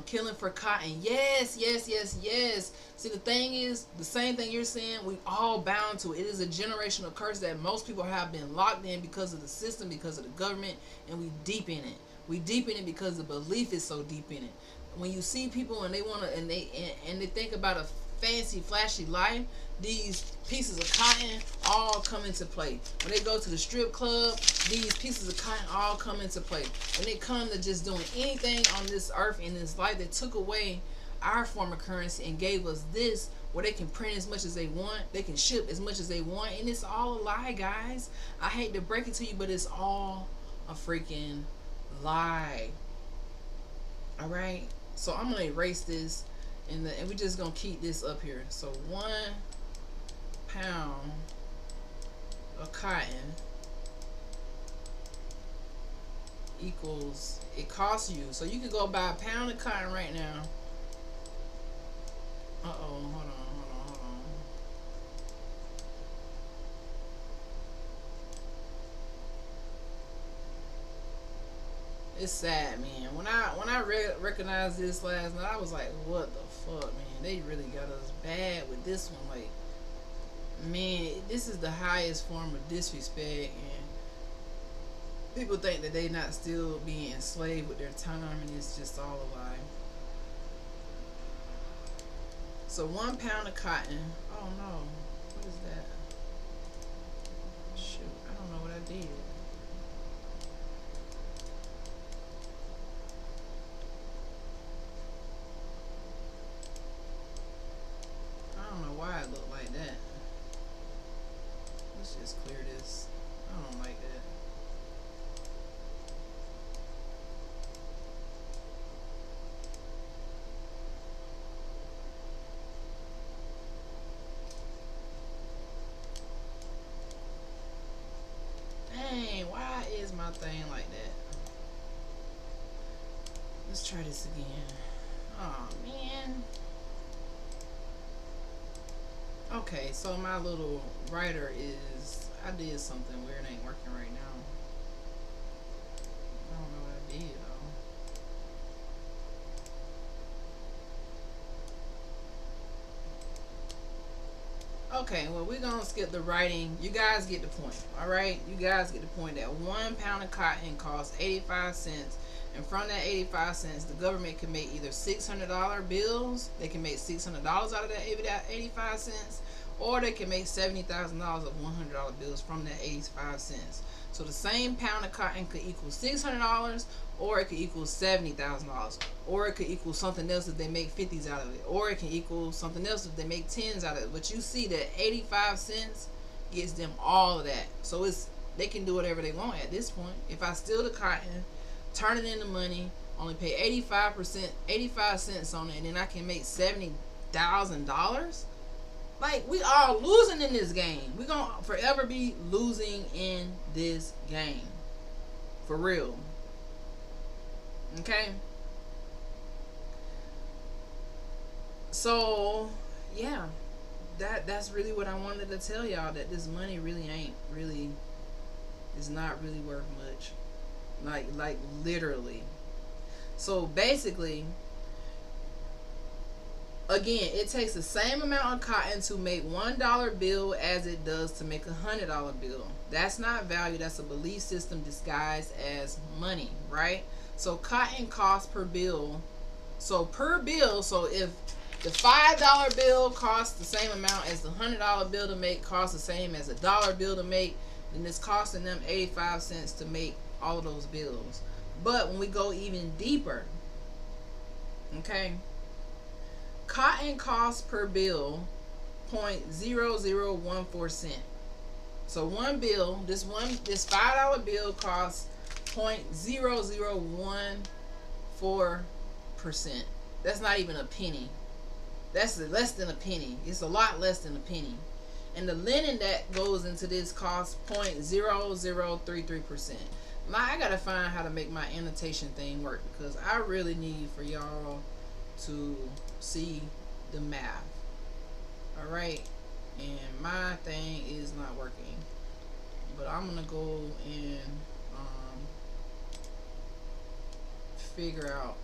Killing for cotton. Yes. See, the thing is, the same thing you're saying, we all bound to it. It is a generational curse that most people have been locked in because of the system, because of the government, and we deep in it. We deep in it because the belief is so deep in it. When you see people and they wanna and they think about a fancy, flashy life, these pieces of cotton all come into play. When they go to the strip club, these pieces of cotton all come into play. When they come to just doing anything on this earth in this life, they took away our form of currency and gave us this, where they can print as much as they want, they can ship as much as they want, and it's all a lie, guys. I hate to break it to you, but it's all a freaking lie. All right, so I'm gonna erase this, and we're just gonna keep this up here. So 1 pound of cotton equals, it costs you, so you can go buy a pound of cotton right now. Hold on. It's sad, man. When I recognized this last night, I was like, what the fuck, man? They really got us bad with this one. Like, man, this is the highest form of disrespect, and people think that they not still being enslaved with their time, and it's just all a lie. So 1 pound of cotton. Oh no, what is that? Shoot, I don't know what I did. I don't know why it looked like that. Let's just clear this. I don't like that. Dang, why is my thing like that? Let's try this again. Oh man. Okay, so my little writer is, I did something weird, it ain't working right now. I don't know what I did though. Okay, well, we're gonna skip the writing. You guys get the point. All right, you guys get the point that 1 pound of cotton costs 85 cents, and from that 85 cents, the government can make either $600 bills. They can make $600 out of that 85 cents, or they can make $70,000 of $100 bills from that 85 cents. So the same pound of cotton could equal $600, or it could equal $70,000, or it could equal something else if they make 50s out of it, or it can equal something else if they make 10s out of it. But you see that 85 cents gets them all of that. So they can do whatever they want at this point. If I steal the cotton, turn it into money, only pay 85 cents on it, and then I can make $70,000. Like, we are losing in this game. We're gonna forever be losing in this game. For real. Okay? So, yeah. That's really what I wanted to tell y'all, that this money really is not really worth much. Like literally. So basically, again, it takes the same amount of cotton to make $1 bill as it does to make $100 bill. That's not value. That's a belief system disguised as money, right? So cotton costs per bill. So per bill, so if the $5 bill costs the same amount as the $100 bill to make, costs the same as a dollar bill to make, then it's costing them 85 cents to make all of those bills. But when we go even deeper, okay, cotton cost per bill 0.0014 cent. So one bill, this $5 bill costs 0.0014%. That's not even a penny. That's less than a penny. It's a lot less than a penny. And the linen that goes into this costs 0.0033%. Now I gotta find how to make my annotation thing work, because I really need for y'all to see the math. Alright, and my thing is not working, but I'm gonna go and figure out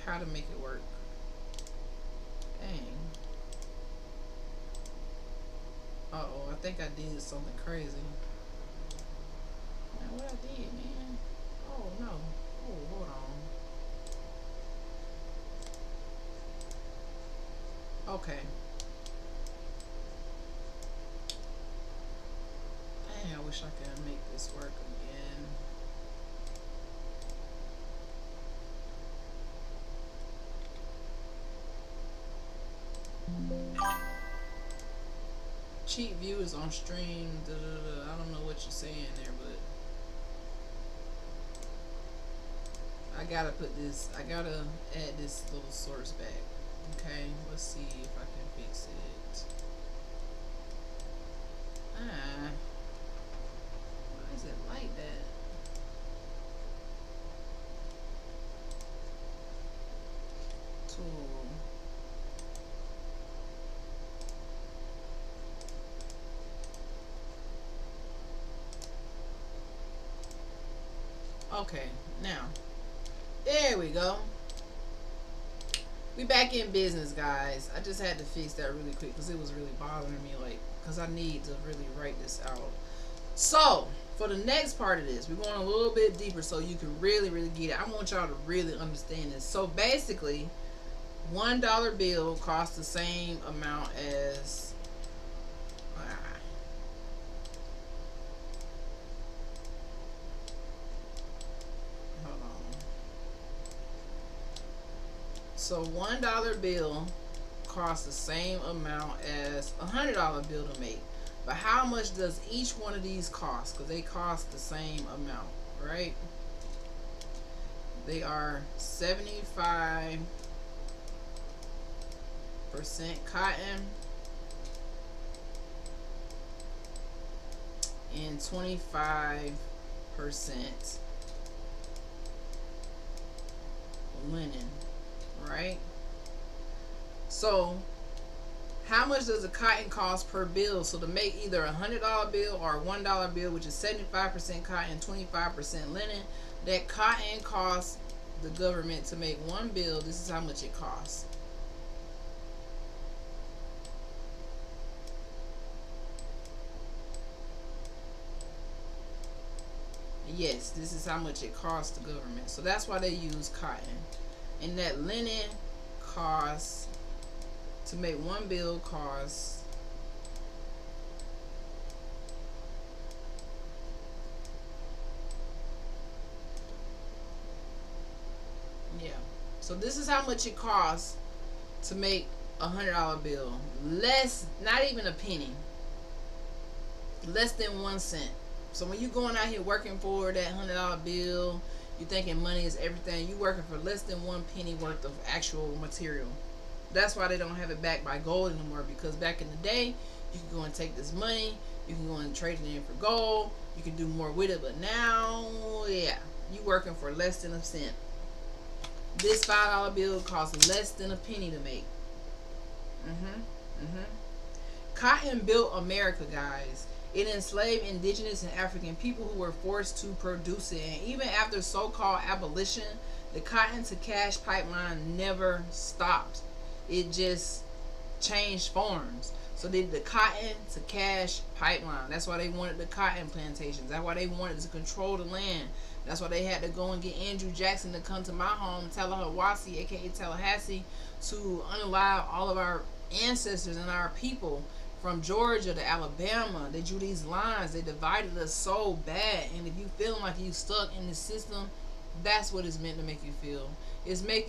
how to make it work. Dang. Uh-oh, I think I did something crazy. Man, what I did, man? Oh no. Oh, hold on. Okay. Dang, I wish I could make this work again. Cheap viewers on stream. I don't know what you're saying there, but I gotta add this little source back. Okay, let's see if I can fix it. Why is it like that? Tool. Okay, now, there we go. We back in business, guys. I just had to fix that really quick because it was really bothering me, like, because I need to really write this out. So, for the next part of this, we're going a little bit deeper so you can really get it. I want y'all to really understand this. So, basically, $1 bill costs the same amount as so $1 bill costs the same amount as a $100 bill to make. But how much does each one of these cost? Because they cost the same amount, right? They are 75% cotton and 25% linen. Right? So how much does a cotton cost per bill? So to make either a $100 bill or a $1 bill, which is 75% cotton and 25% linen, that cotton costs the government to make one bill. This is how much it costs. Yes, this is how much it costs the government. So that's why they use cotton. And that linen costs, to make one bill costs yeah. So this is how much it costs to make $100 bill. Less, not even a penny. Less than 1 cent. So when you going out here working for that $100 bill, you thinking money is everything. You working for less than 1 penny worth of actual material. That's why they don't have it backed by gold anymore. Because back in the day, you can go and take this money, you can go and trade it in for gold, you can do more with it. But now, yeah, you working for less than a cent. This $5 bill costs less than a penny to make. Cotton built America, guys. It enslaved indigenous and African people who were forced to produce it. And even after so-called abolition, the cotton to cash pipeline never stopped. It just changed forms. So they did the cotton to cash pipeline. That's why they wanted the cotton plantations. That's why they wanted to control the land. That's why they had to go and get Andrew Jackson to come to my home, Tallahassee, aka Tallahassee, to unalive all of our ancestors and our people from Georgia to Alabama. They drew these lines. They divided us so bad. And if you feeling like you stuck in the system, that's what it's meant to make you feel. It's meant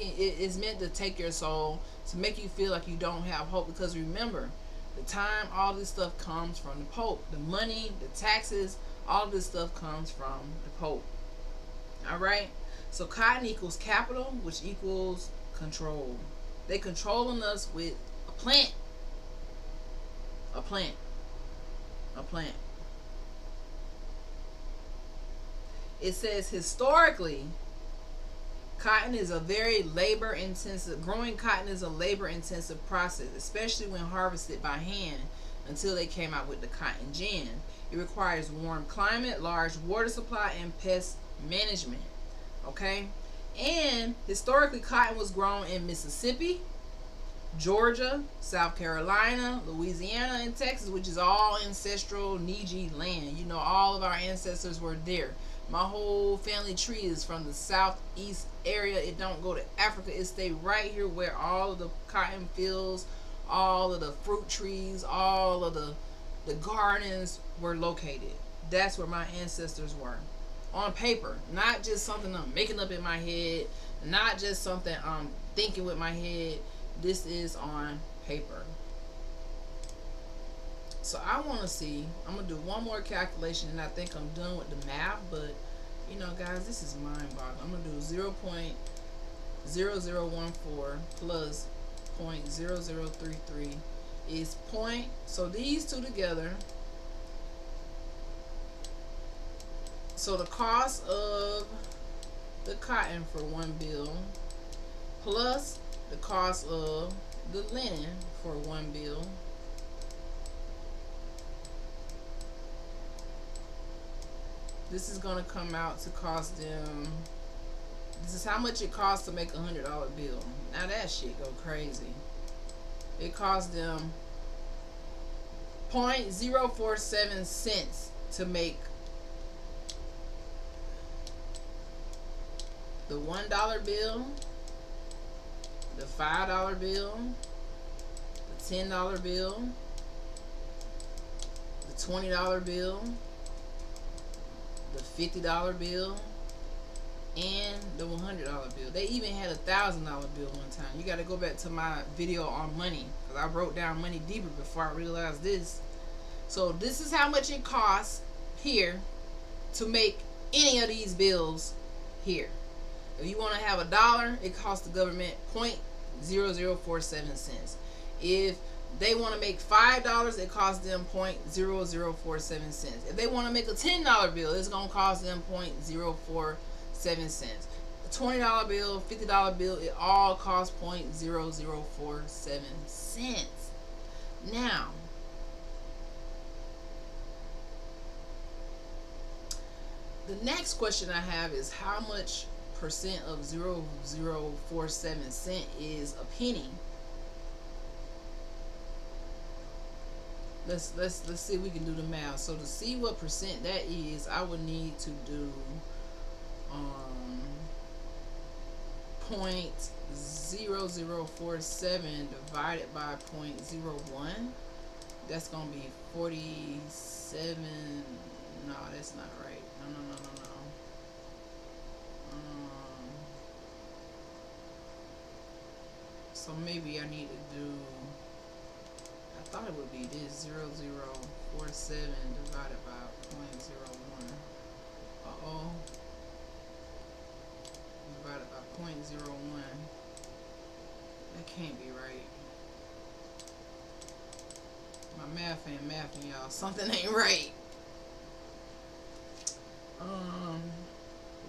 to take your soul, to make you feel like you don't have hope. Because remember, the time all this stuff comes from the Pope. The money, the taxes, all this stuff comes from the Pope. Alright? So cotton equals capital, which equals control. They controlling us with a plant. A plant. A plant. It says historically, cotton is a very labor-intensive, growing cotton is a labor-intensive process, especially when harvested by hand, until they came out with the cotton gin. It requires warm climate, large water supply, and pest management. Okay? And historically, cotton was grown in Mississippi, Georgia, South Carolina, Louisiana, and Texas, which is all ancestral Niji land. You know, all of our ancestors were there. My whole family tree is from the southeast area. It don't go to Africa. It stay right here where all of the cotton fields, all of the fruit trees, all of the gardens were located. That's where my ancestors were. On paper. Not just something I'm making up in my head. Not just something I'm thinking with my head. This is on paper. So I want to see, I'm going to do one more calculation and I think I'm done with the math. But, you know, guys, this is mind-boggling. I'm going to do 0.0014 plus 0.0033 is point. So these two together. So the cost of the cotton for one bill plus the cost of the linen for one bill this is going to come out to cost them, this is how much it costs to make $100 bill. Now that shit go crazy. It costs them 0.047 cents to make the $1 bill, the $5 bill, the $10 bill, the $20 bill, the $50 bill, and the $100 bill. They even had a $1,000 bill one time. You got to go back to my video on money, because I broke down money deeper before I realized this. So this is how much it costs here to make any of these bills here. If you want to have $1, it costs the government 0.0047 cents. If they want to make $5, it costs them 0.0047 cents. If they want to make a $10 bill, it's going to cost them 0.047 cents. A $20 bill, $50 bill, it all costs 0.0047 cents. Now, the next question I have is how much percent of 0.047 cent is a penny? Let's see if we can do the math. So to see what percent that is, I would need to do um 0.0047 divided by 0.01. That's gonna be 47. No, that's not right. No, no, no, no, no. So maybe I need to do. I thought it would be this 0.0047 divided by 0.01. Uh-oh. Divided by 0.01. That can't be right. My math ain't mathing, y'all. Something ain't right.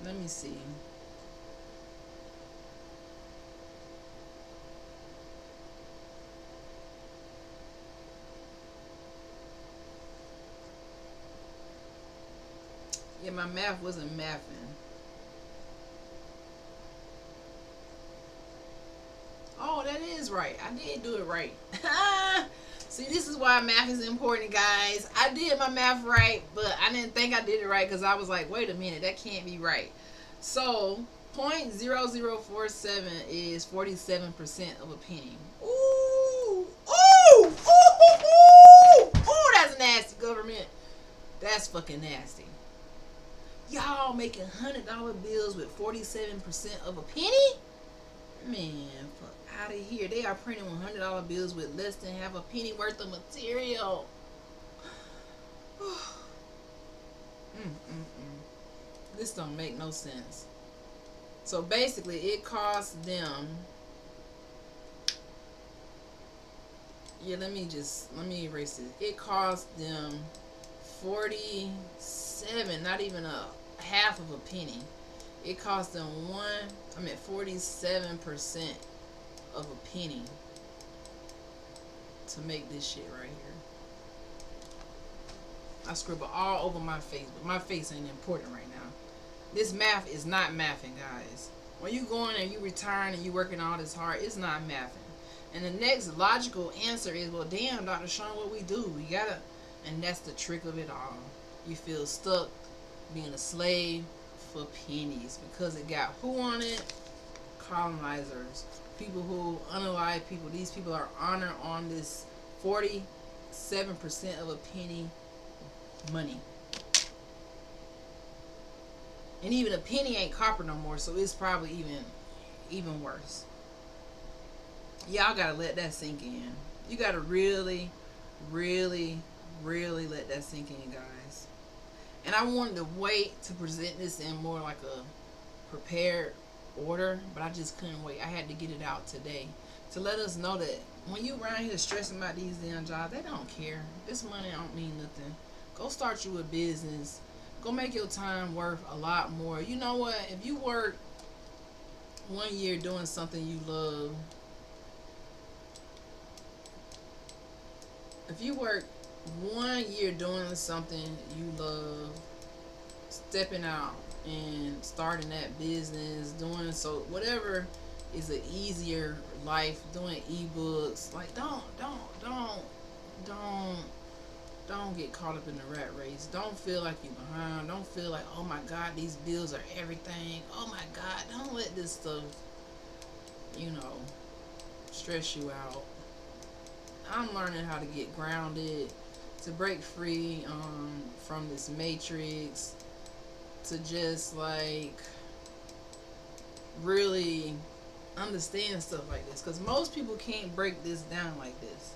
Let me see. Yeah, my math wasn't mathing. Oh, that is right. I did do it right. See, this is why math is important, guys. I did my math right, but I didn't think I did it right because I was like, wait a minute, that can't be right. So, 0.0047 is 47% of a penny. Ooh, ooh, ooh, ooh, ooh, that's nasty, government. That's fucking nasty. Y'all making $100 bills with 47% of a penny? Man, fuck out of here. They are printing $100 bills with less than half a penny worth of material. This don't make no sense. So basically, it costs them. Yeah, let me erase it. It costs them 47, not even a half of a penny. It cost them 47% of a penny to make this shit right here. I scribble all over my face, but my face ain't important right now. This math is not mathing, guys. When you going and you retiring and you working all this hard, it's not mathing. And the next logical answer is, well, damn, Dr. Sean, what we do? We gotta, and that's the trick of it all. You feel stuck being a slave for pennies because it got who on it? Colonizers, people who unalive people. These people are honored on this 47% of a penny money. And even a penny ain't copper no more, so it's probably even worse. Y'all gotta let that sink in. You gotta really, really, really let that sink in, guys. And I wanted to wait to present this in more like a prepared order, but I just couldn't wait. I had to get it out today to let us know that when you around here stressing about these damn jobs, they don't care. This money don't mean nothing. Go start you a business. Go make your time worth a lot more. You know what? If you work 1 year doing something you love, if you work 1 year doing something you love, stepping out and starting that business, doing so whatever is an easier life, doing ebooks, like don't get caught up in the rat race. Don't feel like you're behind. Don't feel like, oh my God, these bills are everything. Oh my God, don't let this stuff, stress you out. I'm learning how to get grounded, to break free from this matrix, to just like really understand stuff like this, because most people can't break this down like this,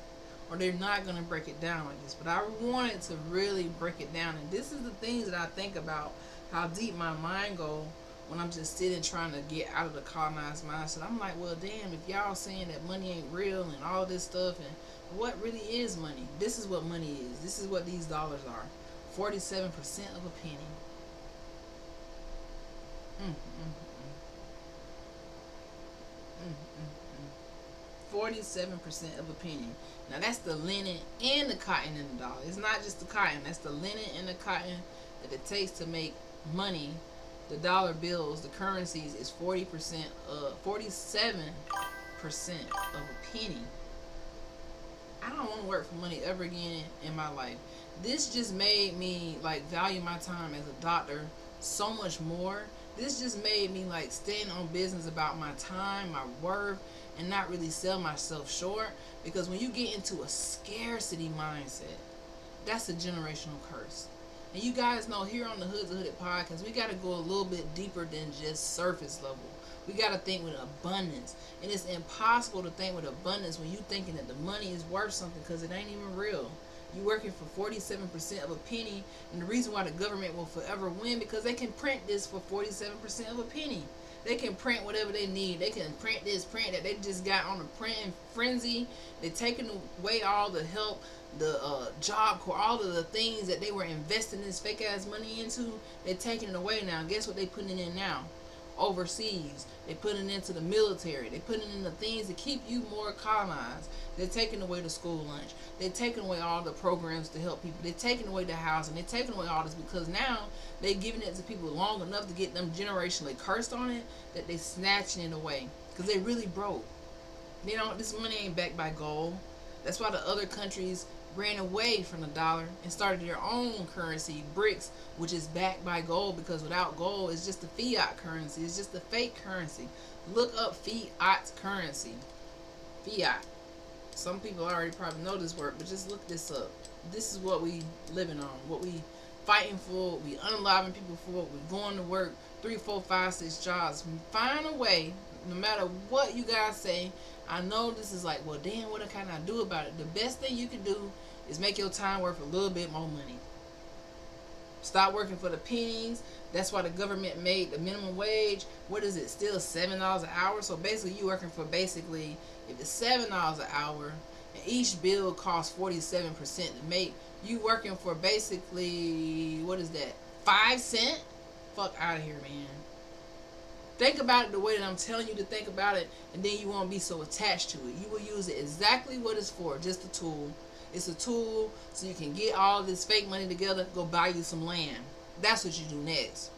or they're not going to break it down like this. But I wanted to really break it down, and this is the things that I think about, how deep my mind go when I'm just sitting trying to get out of the colonized mindset. I'm like, well damn, if y'all saying that money ain't real and all this stuff, and what really is money? This is what money is. This is what these dollars are. 47% of a penny. 47% of a penny. Now that's the linen and the cotton in the dollar. It's not just the cotton. That's the linen and the cotton that it takes to make money. The dollar bills, the currencies, is 47% of a penny. I don't want to work for money ever again in my life. This just made me like value my time as a doctor so much more. This just made me like stand on business about my time, my worth, and not really sell myself short. Because when you get into a scarcity mindset, that's a generational curse. And you guys know here on the Hoods of Hooded podcast, we got to go a little bit deeper than just surface level. We got to think with abundance. And it's impossible to think with abundance when you thinking that the money is worth something, because it ain't even real. You working for 47% of a penny, and the reason why the government will forever win, because they can print this for 47% of a penny. They can print whatever they need. They can print this, print that. They just got on a printing frenzy. They're taking away all the help, the Job Corps, all of the things that they were investing this fake ass money into. They're taking it away now. Guess what they putting in now? Overseas. They putting it into the military. They putting it in the things to keep you more colonized. They're taking away the school lunch. They're taking away all the programs to help people. They're taking away the housing. They're taking away all this because now they're giving it to people long enough to get them generationally cursed on it that they snatching it away because they really broke. They don't. This money ain't backed by gold. That's why the other countries ran away from the dollar and started their own currency, BRICS, which is backed by gold, because without gold, it's just a fiat currency. It's just a fake currency. Look up fiat currency. Fiat. Some people already probably know this word, but just look this up. This is what we living on, what we fighting for, what we unaliving people for, what we going to work 3, 4, 5, 6 jobs. Find a way, no matter what you guys say. I know this is like, well, damn, what can I do about it? The best thing you can do is make your time worth a little bit more money. Stop working for the pennies. That's why the government made the minimum wage. What is it? Still $7 an hour. So basically, you working for basically, if it's $7 an hour, and each bill costs 47% to make, you working for basically, what is that? 5 cents? Fuck out of here, man. Think about it the way that I'm telling you to think about it, and then you won't be so attached to it. You will use it exactly what it's for, just a tool. It's a tool so you can get all this fake money together, go buy you some land. That's what you do next.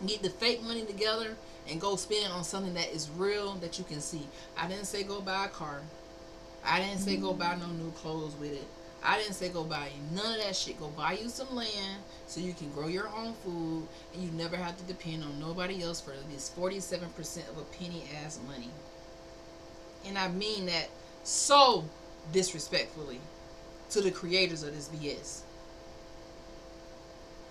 Get the fake money together and go spend on something that is real, that you can see. I didn't say go buy a car. I didn't say go buy no new clothes with it. I didn't say go buy you none of that shit. Go buy you some land so you can grow your own food and you never have to depend on nobody else for this 47% of a penny ass money. And I mean that so disrespectfully to the creators of this BS.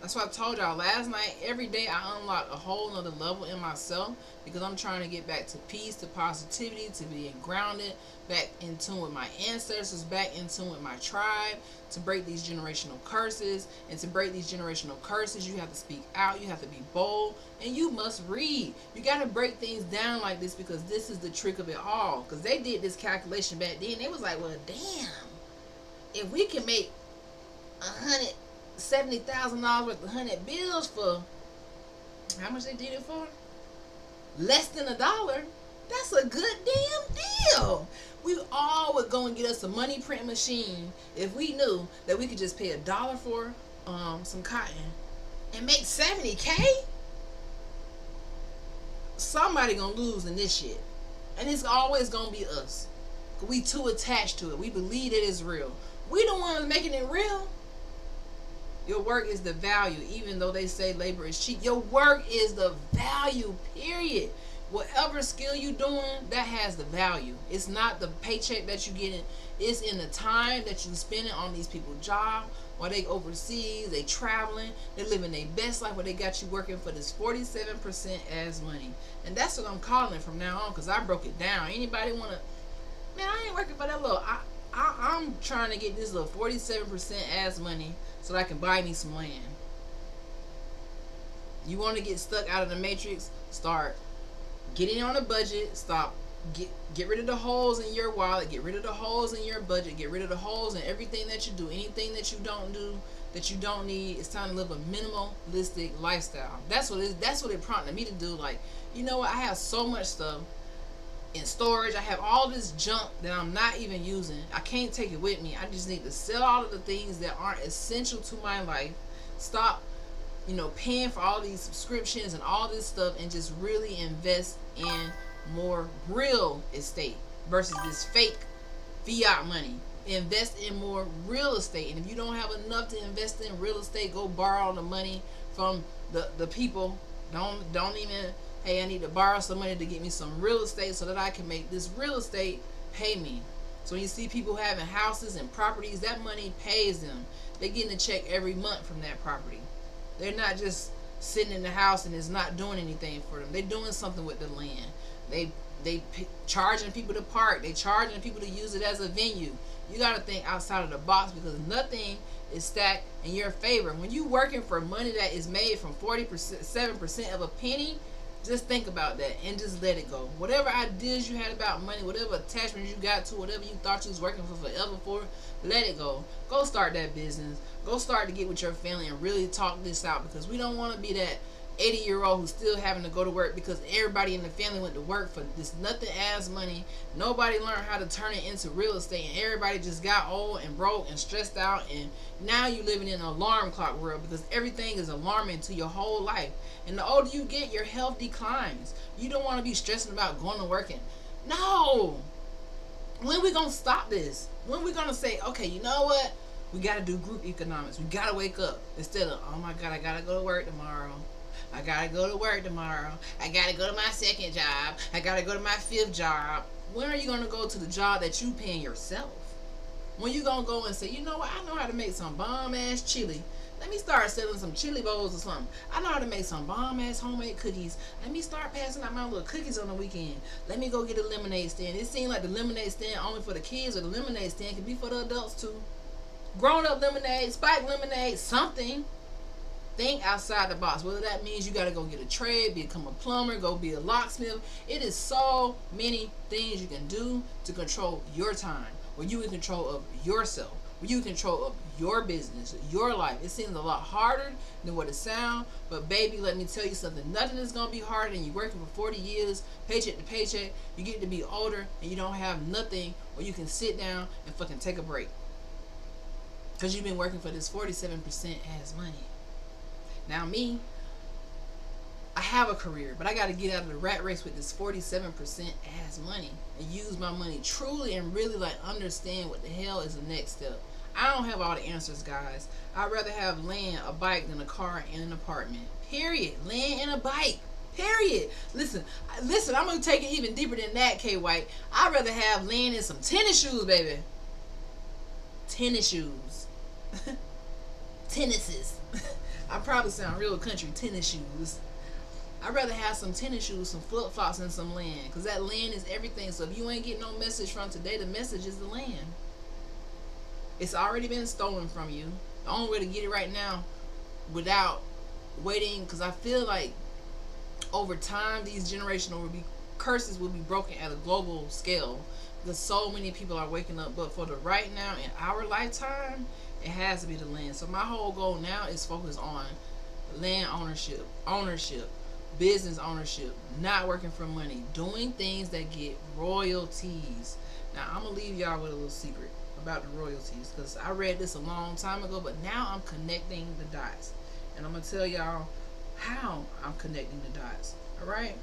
That's why I told y'all last night, every day I unlock a whole nother level in myself, because I'm trying to get back to peace, to positivity, to being grounded, back in tune with my ancestors, back in tune with my tribe, to break these generational curses. And to break these generational curses, you have to speak out, you have to be bold, and you must read. You got to break things down like this, because this is the trick of it all. Because they did this calculation back then. They was like, well, damn, if we can make $170,000 worth of 100 bills for how much they did it for? Less than $1. That's a good damn deal. We all would go and get us a money print machine if we knew that we could just pay $1 for some cotton and make $70K. Somebody gonna lose in this shit, and it's always gonna be us. We too attached to it. We believe it is real. We the ones making it real. Your work is the value, even though they say labor is cheap. Your work is the value, period. Whatever skill you doing, that has the value. It's not the paycheck that you getting. It's in the time that you spending on these people's job, while they overseas, they traveling, they living their best life, where they got you working for this 47% as money. And that's what I'm calling it from now on, because I broke it down. Anybody want to, man, I ain't working for that little, I'm trying to get this little 47% as money so that I can buy me some land. You want to get stuck out of the matrix? Start getting on a budget. Stop. Get rid of the holes in your wallet. Get rid of the holes in your budget. Get rid of the holes in everything that you do. Anything that you don't do, that you don't need. It's time to live a minimalistic lifestyle. That's what it prompted me to do. Like, you know what? I have so much stuff in storage. I have all this junk that I'm not even using. I can't take it with me. I just need to sell all of the things that aren't essential to my life. Stop, paying for all these subscriptions and all this stuff, and just really invest in more real estate versus this fake fiat money. invest in more real estate. And if you don't have enough to invest in real estate, go borrow the money from the people. Don't even, hey, I need to borrow some money to get me some real estate so that I can make this real estate pay me. So when you see people having houses and properties, that money pays them. They're getting a check every month from that property. They're not just sitting in the house and it's not doing anything for them. They're doing something with the land. They charging people to park. They charging people to use it as a venue. You got to think outside of the box, because nothing is stacked in your favor. When you working for money that is made from 7% of a penny, just think about that and just let it go. Whatever ideas you had about money, whatever attachments you got to, whatever you thought you was working for forever for, let it go. Go start that business. Go start to get with your family and really talk this out, because we don't want to be that 80-year-old who's still having to go to work because everybody in the family went to work for this nothing ass money. Nobody learned how to turn it into real estate, and everybody just got old and broke and stressed out, and now you're living in an alarm clock world because everything is alarming to your whole life. And the older you get, your health declines. You don't want to be stressing about going to work. No. When we gonna stop this? When we gonna say, okay, you know what? We gotta do group economics. We gotta wake up instead of, oh my God, I gotta go to work tomorrow. I gotta go to work tomorrow. I gotta go to my second job. I gotta go to my fifth job. When are you gonna go to the job that you paying yourself? When you gonna go and say, you know what? I know how to make some bomb ass chili. Let me start selling some chili bowls or something. I know how to make some bomb ass homemade cookies. Let me start passing out my little cookies on the weekend. Let me go get a lemonade stand. It seems like the lemonade stand only for the kids, or the lemonade stand can be for the adults too. Grown up lemonade, spiked lemonade, something. Think outside the box. Whether that means you got to go get a trade, become a plumber, go be a locksmith. It is so many things you can do to control your time, where you in control of yourself, where you in control of your business, your life. It seems a lot harder than what it sounds, but baby, let me tell you something. Nothing is going to be harder than you working for 40 years, paycheck to paycheck. You get to be older and you don't have nothing where you can sit down and fucking take a break, because you've been working for this 47% ass money. Now me, I have a career, but I got to get out of the rat race with this 47% ass money and use my money truly and really like understand what the hell is the next step. I don't have all the answers, guys. I'd rather have land, a bike, than a car and an apartment. Period. Land and a bike. Period. Listen, I'm going to take it even deeper than that, K White. I'd rather have land and some tennis shoes, baby. Tennis shoes. Tennises. I probably sound real country. Tennis shoes. I'd rather have some tennis shoes, some flip-flops, and some land, because that land is everything. So if you ain't getting no message from today, the message is the land. It's already been stolen from you. The only way to get it right now, without waiting, because I feel like over time these generational curses will be broken at a global scale, because so many people are waking up. But for the right now in our lifetime, it has to be the land. So my whole goal now is focus on land ownership, business ownership, not working for money, doing things that get royalties. Now I'm gonna leave y'all with a little secret about the royalties, because I read this a long time ago, but now I'm connecting the dots, and I'm gonna tell y'all how I'm connecting the dots. All right,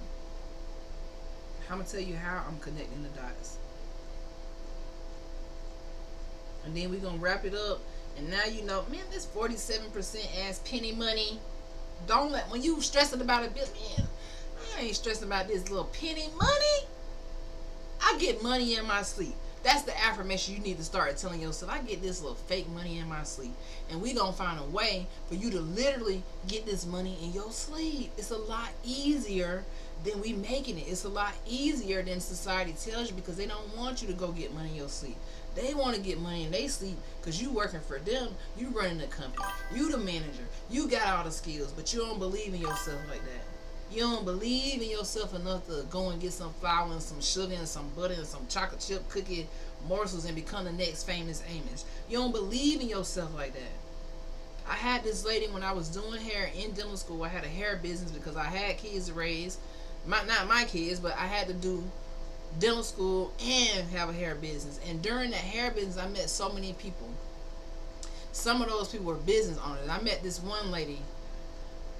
I'm gonna tell you how I'm connecting the dots, and then we're gonna wrap it up. And now you know, man, this 47% ass penny money. Don't let, when you stressing about a bit, man, I ain't stressing about this little penny money. I get money in my sleep. That's the affirmation you need to start telling yourself. I get this little fake money in my sleep. And we gonna find a way for you to literally get this money in your sleep. It's a lot easier than we making it. It's a lot easier than society tells you, because they don't want you to go get money in your sleep. They want to get money in their sleep because you working for them. You running the company. You the manager. You got all the skills, but you don't believe in yourself like that. You don't believe in yourself enough to go and get some flour and some sugar and some butter and some chocolate chip cookie morsels and become the next famous Amish. You don't believe in yourself like that. I had this lady when I was doing hair in dental school. I had a hair business because I had kids to raise. Not my kids, but I had to do dental school and have a hair business. And during that hair business, I met so many people. Some of those people were business owners. I met this one lady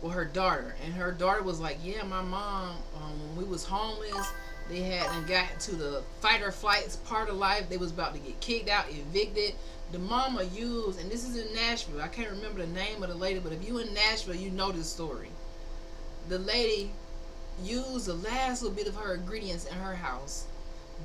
with her daughter, and her daughter was like, yeah, my mom, when we was homeless, They had and got to the fight or flight part of life. They was about to get kicked out, evicted. The mama used, and this is in Nashville. I can't remember the name of the lady, but if you in Nashville, you know this story. The lady used the last little bit of her ingredients in her house,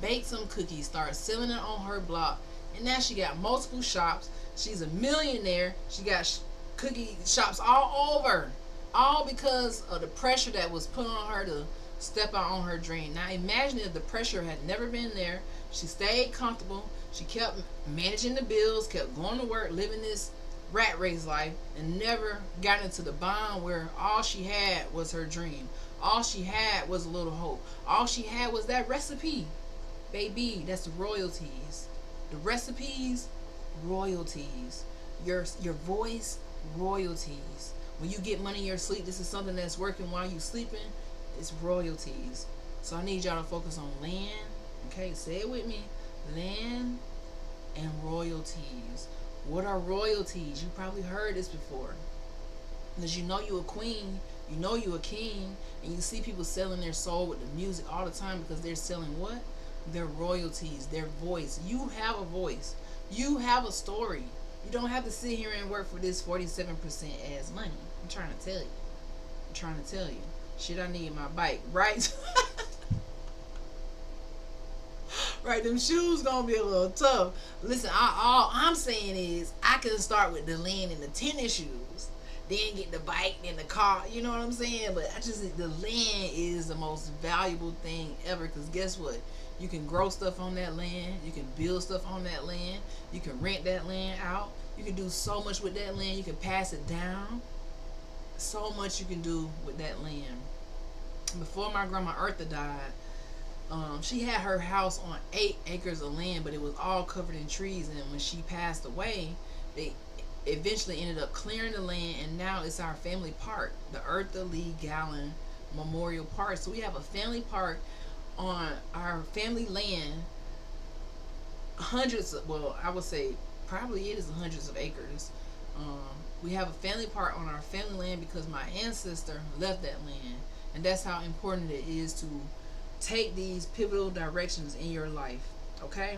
baked some cookies, started selling it on her block, and now she got multiple shops. She's a millionaire. She got cookie shops all over, all because of the pressure that was put on her to step out on her dream. Now imagine if the pressure had never been there. She stayed comfortable. She kept managing the bills, kept going to work, living this rat race life, and never got into the bond where all she had was her dream. All she had was a little hope. All she had was that recipe. Baby, that's the royalties. The recipes, royalties. Your voice, royalties. When you get money in your sleep, this is something that's working while you sleeping. It's royalties. So I need y'all to focus on land. Okay, say it with me. Land and royalties. What are royalties? You probably heard this before. Because you know you a queen, you know you a king, and you see people selling their soul with the music all the time because they're selling what? Their royalties, their voice. You have a voice. You have a story. You don't have to sit here and work for this 47% as money. I'm trying to tell you. I'm trying to tell you. Shit, I need my bike, right? Right, them shoes gonna be a little tough. Listen, all I'm saying is I can start with the land and the tennis shoes, then get the bike, then the car. You know what I'm saying? But I just think the land is the most valuable thing ever. Cause guess what? You can grow stuff on that land. You can build stuff on that land. You can rent that land out. You can do so much with that land. You can pass it down. So much you can do with that land. Before my grandma Eartha died, she had her house on 8 acres of land, but it was all covered in trees. And when she passed away, they eventually ended up clearing the land, and now it's our family park, the Eartha Lee Gallen Memorial Park. So we have a family park on our family land, hundreds of, well, I would say probably it is hundreds of acres. We have a family park on our family land because my ancestor left that land, and that's how important it is to take these pivotal directions in your life. Okay,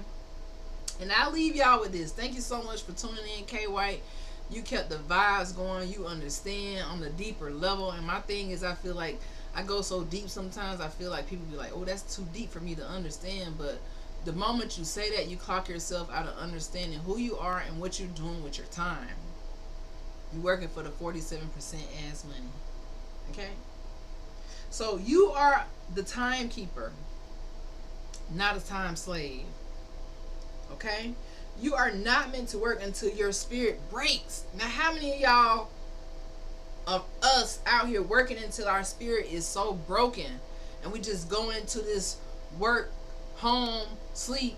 and I'll leave y'all with this. Thank you so much for tuning in, K White. You kept the vibes going. You understand on the deeper level. And my thing is, I feel like I go so deep sometimes. I feel like people be like, oh, that's too deep for me to understand. But the moment you say that, you clock yourself out of understanding who you are and what you're doing with your time. You're working for the 47% ass money. Okay? So you are the timekeeper, not a time slave. Okay? You are not meant to work until your spirit breaks. Now, how many of y'all, of us out here working until our spirit is so broken and we just go into this work, home, sleep,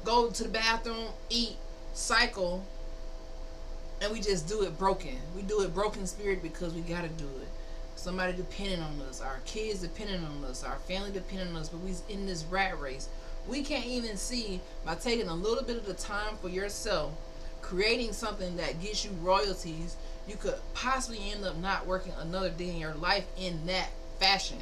go to the bathroom, eat, cycle, and we just do it broken. We do it broken spirit because we got to do it. Somebody depending on us, our kids depending on us, our family depending on us, but we in this rat race. We can't even see, by taking a little bit of the time for yourself, creating something that gives you royalties, you could possibly end up not working another day in your life in that fashion.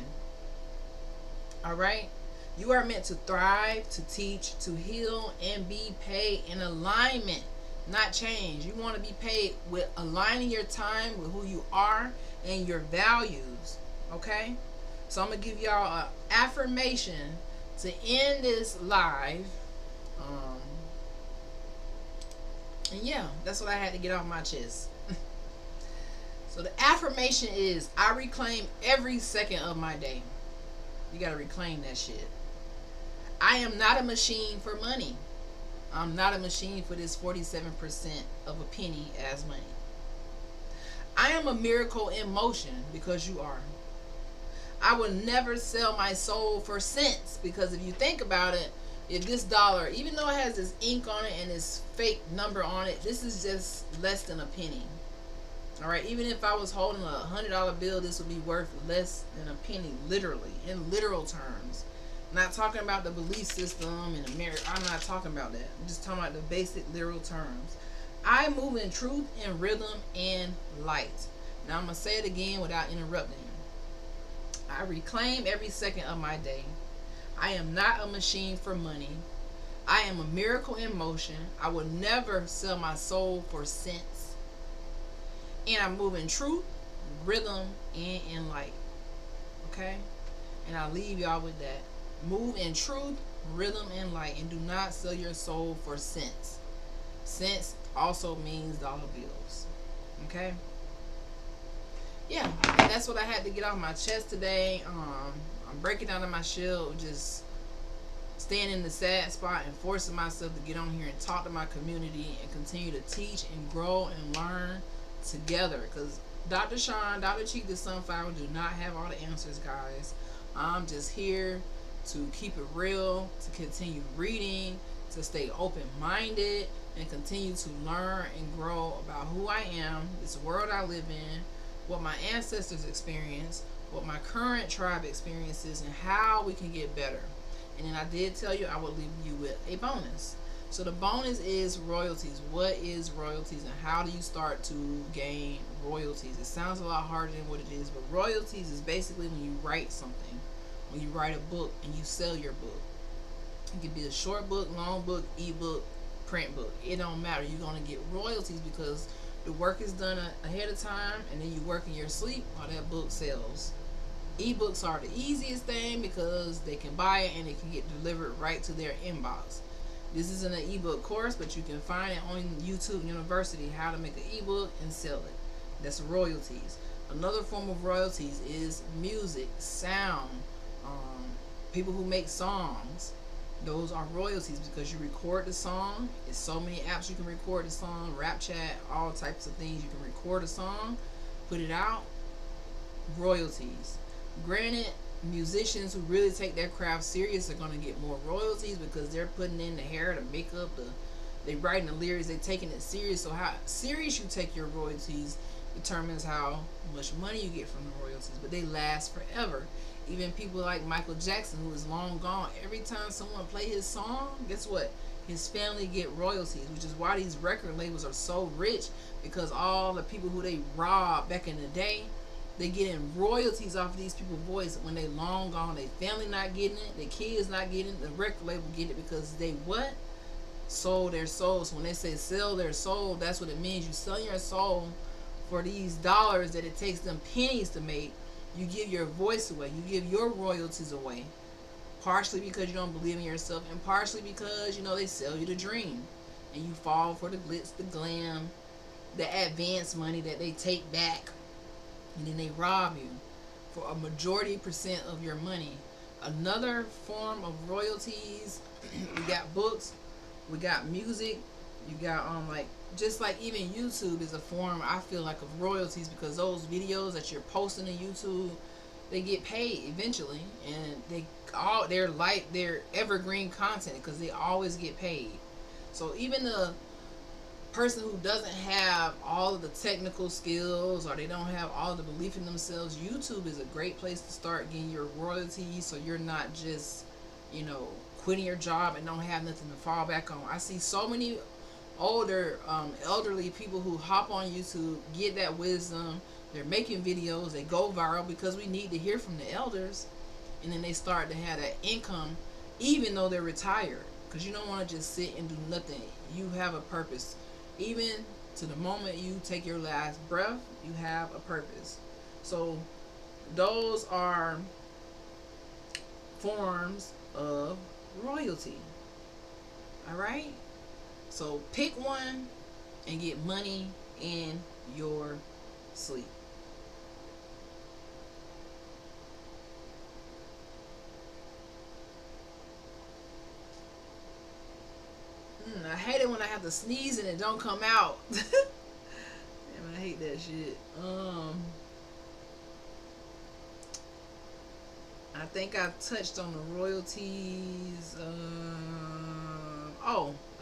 Alright? You are meant to thrive, to teach, to heal, and be paid in alignment, not change. You want to be paid with aligning your time with who you are and your values. Okay? So I'm going to give y'all an affirmation to end this live. And yeah, that's what I had to get off my chest. So the affirmation is, I reclaim every second of my day. You got to reclaim that shit. I am not a machine for money. I'm not a machine for this 47% of a penny as money. I am a miracle in motion because you are. I will never sell my soul for cents, because if you think about it, if this dollar, even though it has this ink on it and this fake number on it, this is just less than a penny. Alright, even if I was holding a $100 bill, this would be worth less than a penny, literally, in literal terms. I'm not talking about the belief system in America. I'm not talking about that. I'm just talking about the basic literal terms. I move in truth and rhythm and light. Now I'm going to say it again without interrupting. I reclaim every second of my day. I am not a machine for money. I am a miracle in motion. I will never sell my soul for cents. And I move in truth, rhythm, and in light. Okay? And I'll leave y'all with that. Move in truth, rhythm, and light. And do not sell your soul for cents. Cents also means dollar bills. Okay? Yeah, that's what I had to get off my chest today. I'm breaking out of my shell, just staying in the sad spot and forcing myself to get on here and talk to my community and continue to teach and grow and learn together. Because Dr. Sean, Dr. Chief the Sunflower do not have all the answers, guys. I'm just here to keep it real, to continue reading, to stay open-minded, and continue to learn and grow about who I am, this world I live in, what my ancestors experienced, what my current tribe experiences, and how we can get better. And then I did tell you I would leave you with a bonus. So the bonus is royalties. What is royalties and how do you start to gain royalties? It sounds a lot harder than what it is, but royalties is basically when you write something, when you write a book and you sell your book. It could be a short book, long book, ebook, print book. It don't matter. You're going to get royalties because the work is done ahead of time, and then you work in your sleep while that book sells. Ebooks are the easiest thing because they can buy it and it can get delivered right to their inbox. This isn't an ebook course, but you can find it on YouTube University how to make an ebook and sell it. That's royalties. Another form of royalties is music, sound, people who make songs. Those are royalties because you record the song. There's so many apps you can record the song, Rap Chat, all types of things. You can record a song, put it out, royalties. Granted, musicians who really take their craft serious are going to get more royalties because they're putting in the hair, the makeup, they writing the lyrics, they taking it serious. So how serious you take your royalties determines how much money you get from the royalties, but they last forever. Even people like Michael Jackson, who is long gone, every time someone play his song, guess what? His family get royalties, which is why these record labels are so rich, because all the people who they robbed back in the day, they getting royalties off of these people's voice. When they long gone, their family not getting it, their kids not getting it, the record label get it because they what? Sold their souls. So when they say sell their soul, that's what it means. You sell your soul for these dollars that it takes them pennies to make. You give your voice away. You give your royalties away. Partially because you don't believe in yourself, and partially because, they sell you the dream. And you fall for the glitz, the glam, the advance money that they take back. And then they rob you for a majority percent of your money. Another form of royalties, we got books, we got music, you got just like even YouTube is a form, I feel like, of royalties, because those videos that you're posting to YouTube, they get paid eventually, and they're evergreen content because they always get paid. So even the person who doesn't have all of the technical skills, or they don't have all the belief in themselves, YouTube is a great place to start getting your royalties, so you're not just quitting your job and don't have nothing to fall back on. I see so many elderly people who hop on YouTube, get that wisdom, they're making videos, they go viral because we need to hear from the elders, and then they start to have that income even though they're retired, because you don't want to just sit and do nothing. You have a purpose. Even to the moment you take your last breath, you have a purpose. So those are forms of royalty. All right? So pick one and get money in your sleep. I hate it when I have to sneeze and it don't come out. Damn, I hate that shit. I think I touched on the royalties.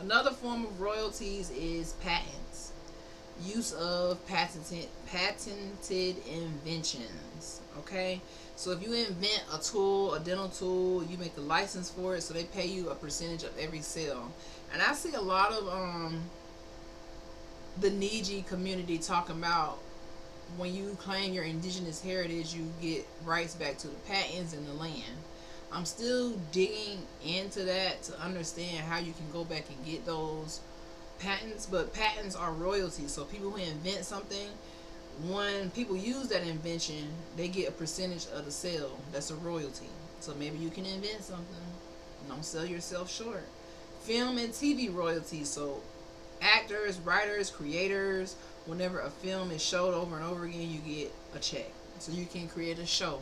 Another form of royalties is patents. Use of patented inventions. Okay? So if you invent a tool, a dental tool, you make a license for it, so they pay you a percentage of every sale. And I see a lot of the Niji community talking about when you claim your indigenous heritage, you get rights back to the patents and the land. I'm still digging into that to understand how you can go back and get those patents. But patents are royalties. So people who invent something, when people use that invention, they get a percentage of the sale. That's a royalty. So maybe you can invent something. Don't sell yourself short. Film and TV royalties. So actors, writers, creators, whenever a film is showed over and over again, you get a check. So you can create a show.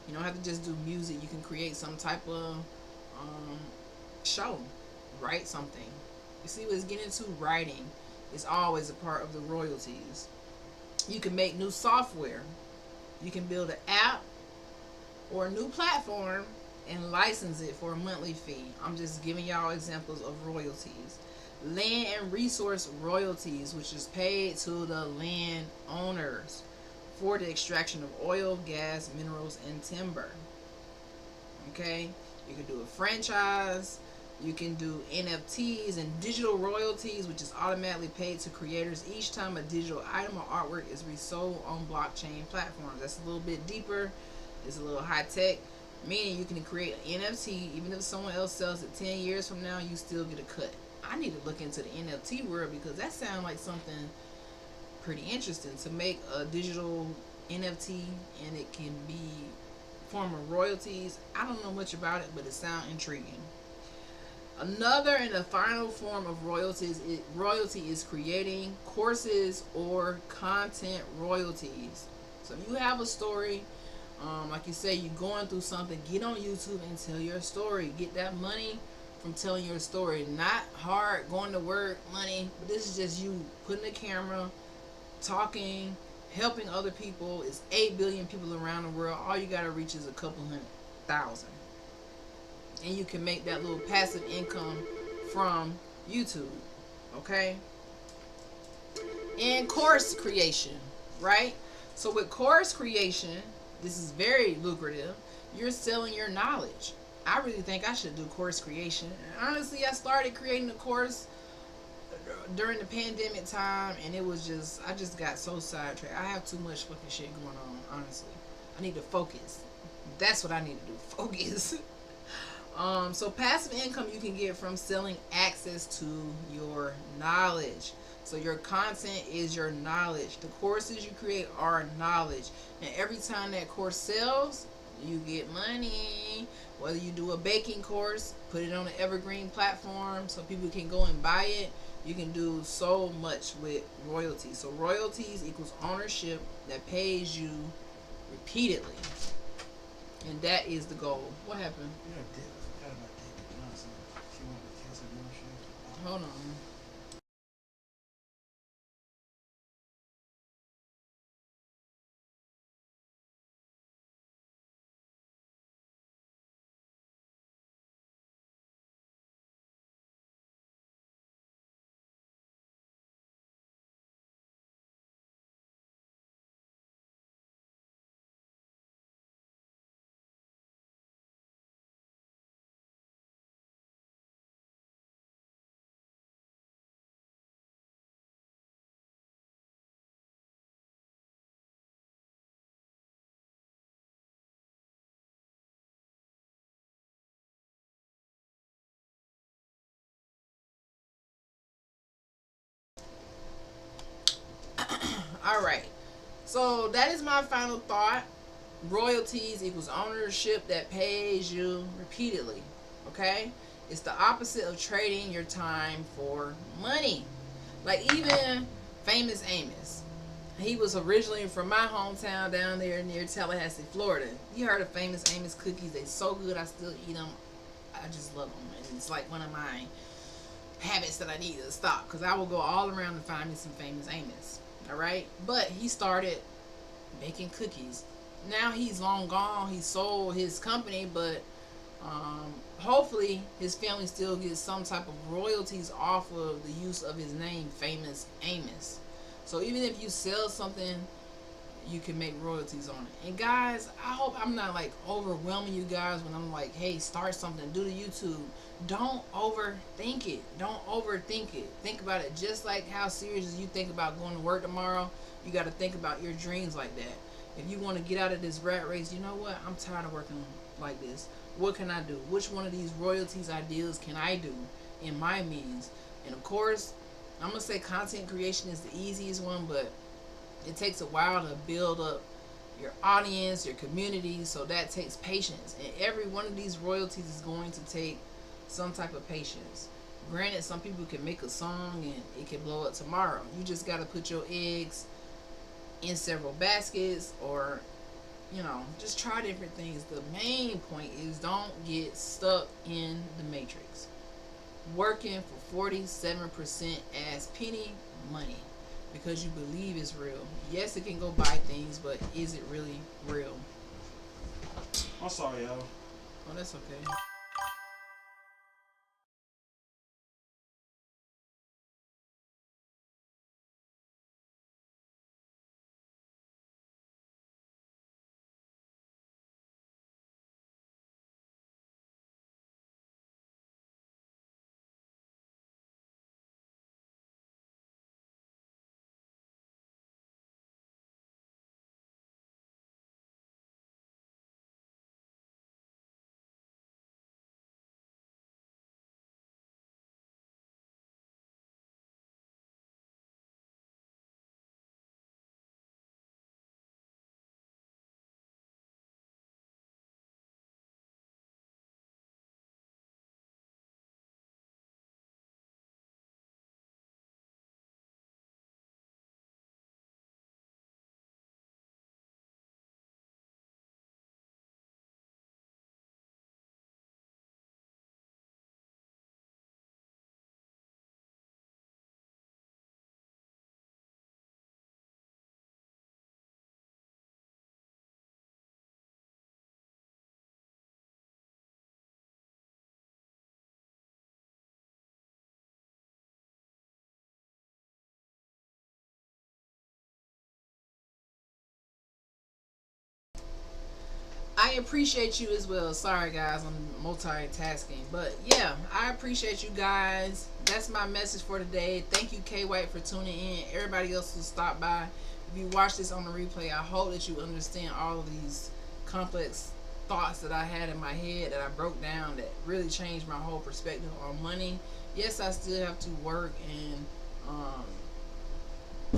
You don't have to just do music. You can create some type of show. Write something. You see what's getting into writing is always a part of the royalties. You can make new software. You can build an app or a new platform and license it for a monthly fee. I'm just giving y'all examples of royalties. Land and resource royalties, which is paid to the land owners for the extraction of oil, gas, minerals, and timber. Okay? You can do a franchise. You can do NFTs and digital royalties, which is automatically paid to creators each time a digital item or artwork is resold on blockchain platforms. That's a little bit deeper. It's a little high tech, meaning you can create an NFT. Even if someone else sells it 10 years from now, you still get a cut. I need to look into the NFT world because that sounds like something pretty interesting, to make a digital NFT and it can be form of royalties. I don't know much about it, but it sounds intriguing. Another and the final form of royalty is creating courses or content royalties. So if you have a story, like you say, you're going through something, get on YouTube and tell your story. Get that money from telling your story. Not hard going to work, money, but this is just you putting a camera, talking, helping other people. It's 8 billion people around the world. All you got to reach is a couple 100,000. And you can make that little passive income from YouTube. Okay? And course creation, right? So with course creation, this is very lucrative. You're selling your knowledge. I really think I should do course creation. Honestly, I started creating a course during the pandemic time, and it was I just got so sidetracked. I have too much fucking shit going on, honestly. I need to focus. That's what I need to do. Focus. So passive income you can get from selling access to your knowledge. So your content is your knowledge. The courses you create are knowledge. And every time that course sells, you get money. Whether you do a baking course, put it on an evergreen platform so people can go and buy it. You can do so much with royalties. So royalties equals ownership that pays you repeatedly. And that is the goal. What happened? You know, I forgot about David Johnson. She wanted to cancel more shit. Hold on. All right. So that is my final thought. Royalties equals ownership that pays you repeatedly. Okay? It's the opposite of trading your time for money. Like even Famous Amos. He was originally from my hometown down there near Tallahassee, Florida. You heard of Famous Amos cookies? They're so good. I still eat them. I just love them. And it's like one of my habits that I need to stop, because I will go all around to find me some Famous Amos. Alright? But he started making cookies. Now he's long gone. He sold his company, but hopefully his family still gets some type of royalties off of the use of his name, Famous Amos. So even if you sell something, you can make royalties on it. And guys, I hope I'm not like overwhelming you guys when I'm like, hey, start something, do the YouTube. Don't overthink it. Don't overthink it. Think about it just like how serious as you think about going to work tomorrow. You got to think about your dreams like that. If you want to get out of this rat race, you know what? I'm tired of working like this. What can I do? Which one of these royalties ideas can I do in my means? And of course, I'm gonna say content creation is the easiest one, but it takes a while to build up your audience, your community, so that takes patience. And every one of these royalties is going to take some type of patience. Granted, some people can make a song and it can blow up tomorrow. You just got to put your eggs in several baskets, or just try different things. The main point is don't get stuck in the matrix, working for 47% as penny money because you believe it's real. Yes, it can go buy things, but is it really real? I'm sorry, y'all. Oh, that's okay. I appreciate you as well. Sorry, guys, I'm multitasking. But yeah, I appreciate you guys. That's my message for today. Thank you, K White, for tuning in. Everybody else who stopped by. If you watch this on the replay, I hope that you understand all of these complex thoughts that I had in my head that I broke down that really changed my whole perspective on money. Yes, I still have to work and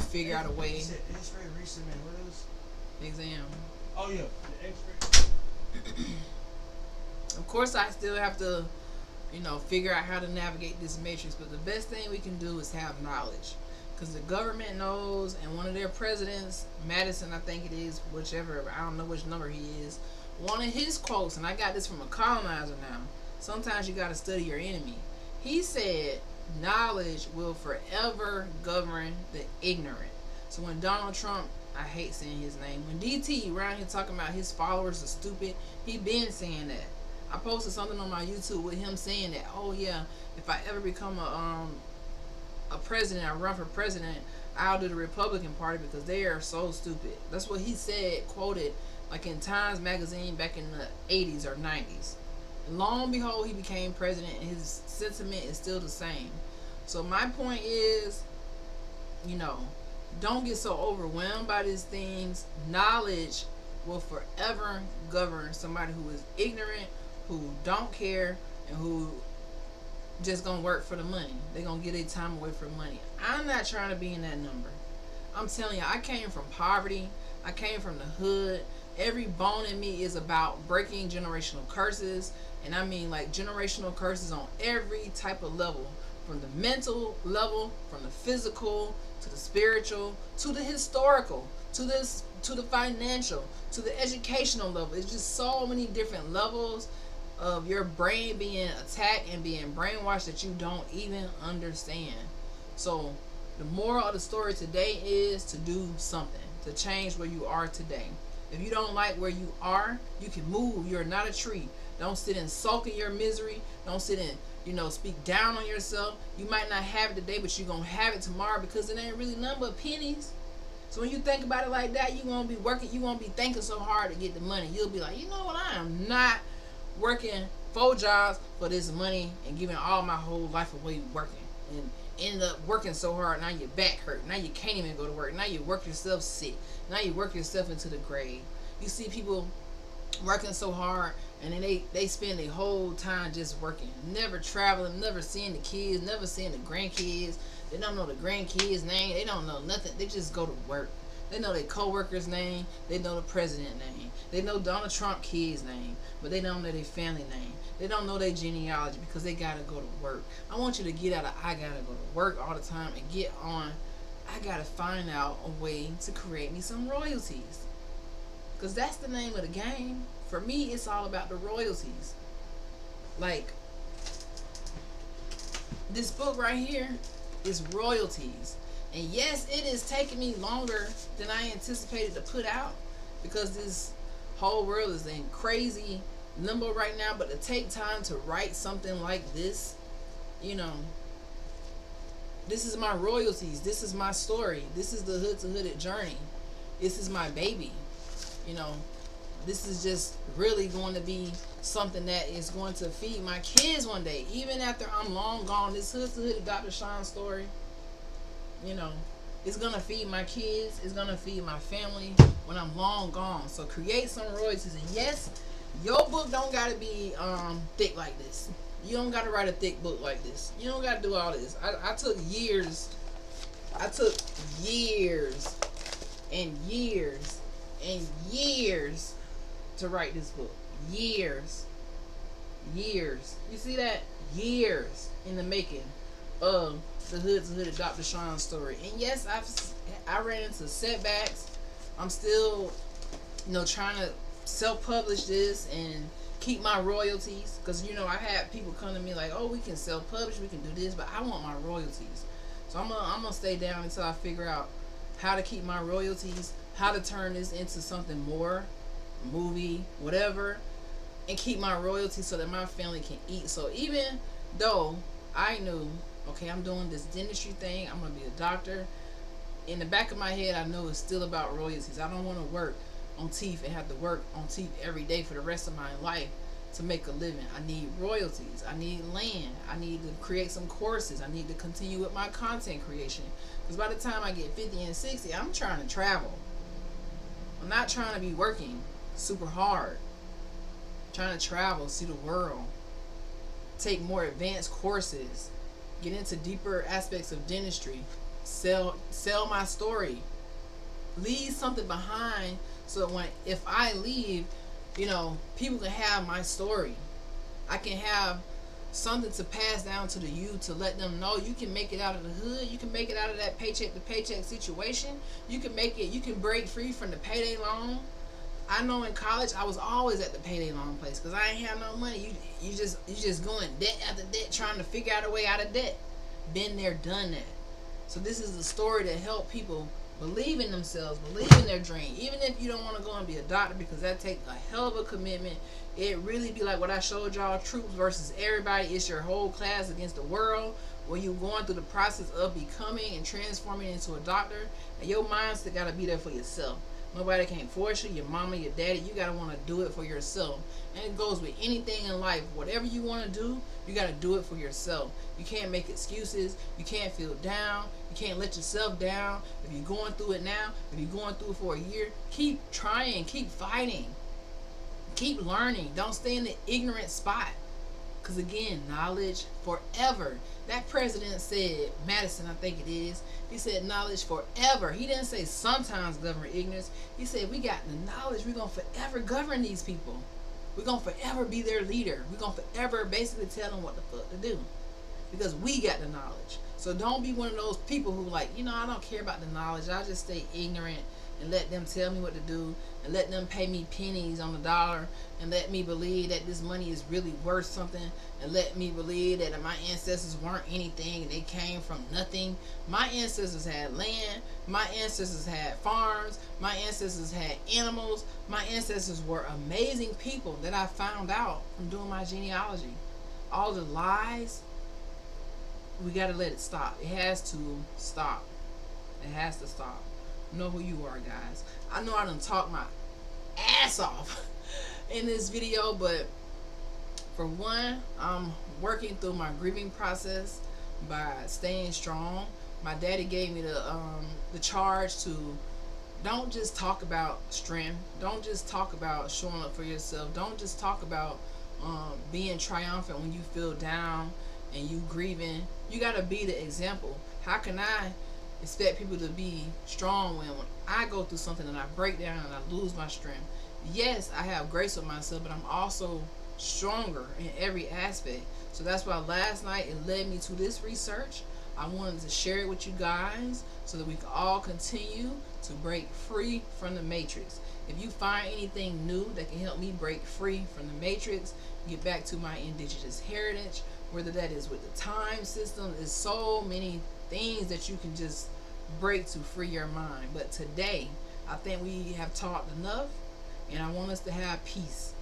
figure out a way. You said X-ray recent, man. What else? Exam. Oh, yeah. The X-ray. Of course, I still have to, figure out how to navigate this matrix. But the best thing we can do is have knowledge, because the government knows, and one of their presidents, Madison, I think it is, whichever, I don't know which number he is. One of his quotes, and I got this from a colonizer now. Sometimes you got to study your enemy. He said, "Knowledge will forever govern the ignorant." So when Donald Trump, I hate saying his name, when DT around here talking about his followers are stupid, he been saying that. I posted something on my YouTube with him saying that, oh yeah, if I ever become a president, I run for president, I'll do the Republican Party because they are so stupid. That's what he said, quoted like in Times Magazine back in the 80s or 90s. And long and behold, he became president and his sentiment is still the same. So my point is, don't get so overwhelmed by these things. Knowledge will forever govern somebody who is ignorant, who don't care, and who just gonna work for the money. They gonna get their time away from money. I'm not trying to be in that number. I'm telling you, I came from poverty. I came from the hood. Every bone in me is about breaking generational curses. And I mean like generational curses on every type of level. From the mental level, from the physical, to the spiritual, to the historical, to the financial, to the educational level. It's just so many different levels of your brain being attacked and being brainwashed that you don't even understand. So the moral of the story today is to do something to change where you are today. If you don't like where you are, you can move. You're not a tree. Don't sit and sulk in your misery. Don't sit and speak down on yourself. You might not have it today, but you're going to have it tomorrow because it ain't really nothing but pennies. So when you think about it like that, you're going to be working, you're going to be thinking so hard to get the money. You'll be like, you know what, I am not working 4 jobs for this money and giving all my whole life away working. And end up working so hard, now your back hurt. Now you can't even go to work. Now you work yourself sick. Now you work yourself into the grave. You see people working so hard And then they spend their whole time just working, never traveling, never seeing the kids, never seeing the grandkids. They don't know the grandkids' name. They don't know nothing. They just go to work. They know their co-worker's name. They know the president name. They know Donald Trump kid's name, but they don't know their family name. They don't know their genealogy because they gotta go to work. I want you to get out of I gotta go to work all the time and get on. I gotta find out a way to create me some royalties, because that's the name of the game. For me, it's all about the royalties. Like, this book right here is royalties. And yes, it is taking me longer than I anticipated to put out, because this whole world is in crazy limbo right now. But to take time to write something like this, you know, this is my royalties. This is my story. This is the Hood to Hooded journey. This is my baby. You know, this is just really going to be something that is going to feed my kids one day. Even after I'm long gone, this Hood to Hooded Dr. Sean story, you know, it's going to feed my kids. It's going to feed my family when I'm long gone. So create some royalties. And yes, your book don't got to be thick like this. You don't got to write a thick book like this. You don't got to do all this. I took years. I took years and years and years to write this book. Years. Years. You see that? Years in the making of the Hood to Hooded Dr. Sean story. And yes, I ran into setbacks. I'm still, you know, trying to self-publish this and keep my royalties, because, you know, I had people come to me like, oh, we can self-publish, we can do this, but I want my royalties. So I'm gonna stay down until I figure out how to keep my royalties, how to turn this into something more, movie, whatever, and keep my royalties so that my family can eat. So even though I knew, okay, I'm doing this dentistry thing, I'm gonna be a doctor, in the back of my head I know it's still about royalties. I don't want to work on teeth and have to work on teeth every day for the rest of my life to make a living. I need royalties. I need land. I need to create some courses. I need to continue with my content creation, because by the time I get 50 and 60, I'm trying to travel. I'm not trying to be working super hard. I'm trying to travel, see the world, take more advanced courses, get into deeper aspects of dentistry, sell my story, leave something behind, so that if I leave, you know, people can have my story. I can have something to pass down to the youth, to let them know you can make it out of the hood. You can make it out of that paycheck to paycheck situation. You can make it. You can break free from the payday loan. I know in college I was always at the payday loan place because I ain't have no money. You just going debt after debt, trying to figure out a way out of debt. Been there, done that. So this is a story that help people believe in themselves, believe in their dream. Even if you don't want to go and be a doctor, because that takes a hell of a commitment. It really be like what I showed y'all, troops versus everybody. It's your whole class against the world, where you going through the process of becoming and transforming into a doctor. And your mindset got to be there for yourself. Nobody can force you, your mama, your daddy. You got to want to do it for yourself. And it goes with anything in life. Whatever you want to do, you got to do it for yourself. You can't make excuses. You can't feel down. You can't let yourself down. If you're going through it now, if you're going through it for a year, keep trying, keep fighting, keep learning. Don't stay in the ignorant spot. Because again, knowledge forever. That president said, Madison, I think it is, he said knowledge forever. He didn't say sometimes govern ignorance. He said we got the knowledge. We're going to forever govern these people. We're going to forever be their leader. We're going to forever basically tell them what the fuck to do, because we got the knowledge. So don't be one of those people who like, you know, I don't care about the knowledge. I'll just stay ignorant and let them tell me what to do, and let them pay me pennies on the dollar, and let me believe that this money is really worth something, and let me believe that my ancestors weren't anything and they came from nothing. My ancestors had land. My ancestors had farms. My ancestors had animals. My ancestors were amazing people that I found out from doing my genealogy. All the lies, we got to let it stop. It has to stop. It has to stop. Know who you are, guys. I know I done talked my ass off in this video, but for one, I'm working through my grieving process by staying strong. My daddy gave me the charge to don't just talk about strength. Don't just talk about showing up for yourself. Don't just talk about being triumphant when you feel down and you grieving. You gotta be the example. How can I expect people to be strong when I go through something and I break down and I lose my strength? Yes, I have grace with myself, but I'm also stronger in every aspect. So that's why last night it led me to this research. I wanted to share it with you guys so that we can all continue to break free from the matrix. If you find anything new that can help me break free from the matrix, get back to my indigenous heritage, whether that is with the time system, there's so many things that you can just break to free your mind. But today, I think we have talked enough, and I want us to have peace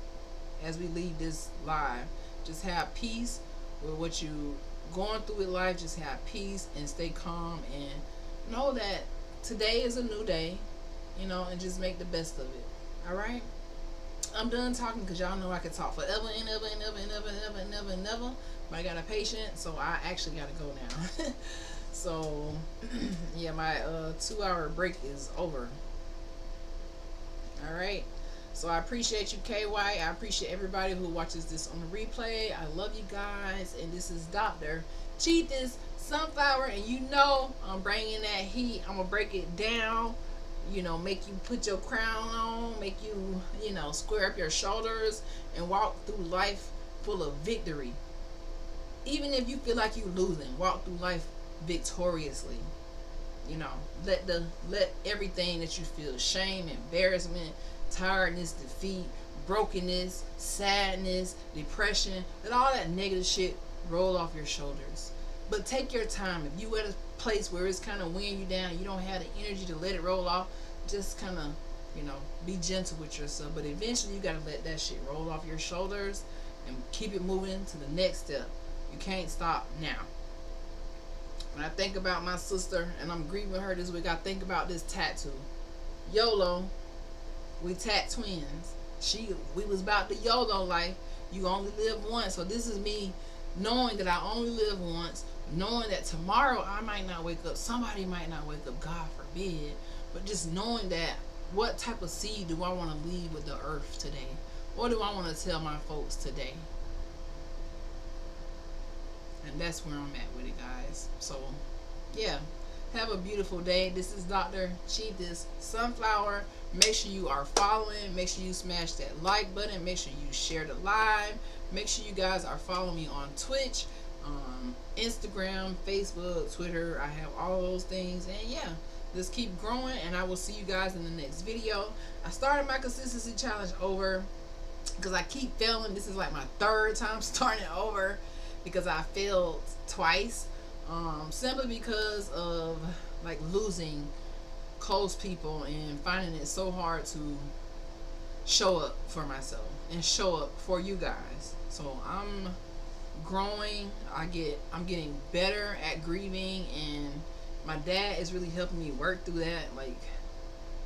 as we leave this live. Just have peace with what you going through with life. Just have peace and stay calm and know that today is a new day, and just make the best of it. All right, I'm done talking because y'all know I could talk forever and ever and ever and ever and ever and ever and ever, but I got a patient, so I actually gotta go now. So yeah, my 2-hour break is over. All right, so I appreciate you, KY. I appreciate everybody who watches this on the replay. I love you guys, and this is Dr. Cheetahs Sunflower, and I'm bringing that heat. I'm gonna break it down, make you put your crown on, make you, square up your shoulders and walk through life full of victory. Even if you feel like you're losing, walk through life victoriously. Let everything that you feel, shame, embarrassment, tiredness, defeat, brokenness, sadness, depression, let all that negative shit roll off your shoulders. But take your time. If you at a place where it's kind of weighing you down, you don't have the energy to let it roll off, just kind of, be gentle with yourself. But eventually you got to let that shit roll off your shoulders and keep it moving to the next step. You can't stop now. When I think about my sister and I'm grieving her this week, I think about this tattoo. YOLO. We tat twins. We was about the YOLO life. You only live once. So this is me knowing that I only live once, knowing that tomorrow I might not wake up. Somebody might not wake up, God forbid. But just knowing that, what type of seed do I want to leave with the earth today? What do I want to tell my folks today? And that's where I'm at with it, guys. So, yeah. Have a beautiful day. This is Dr. Cheetahs Sunflower. Make sure you are following. Make sure you smash that like button. Make sure you share the live. Make sure you guys are following me on Twitch, Instagram, Facebook, Twitter. I have all those things. And yeah, just keep growing. And I will see you guys in the next video. I started my consistency challenge over because I keep failing. This is like my 3rd time starting it over because I failed twice. Simply because of like losing close people and finding it so hard to show up for myself and show up for you guys. So I'm growing. I'm getting better at grieving, and my dad is really helping me work through that, like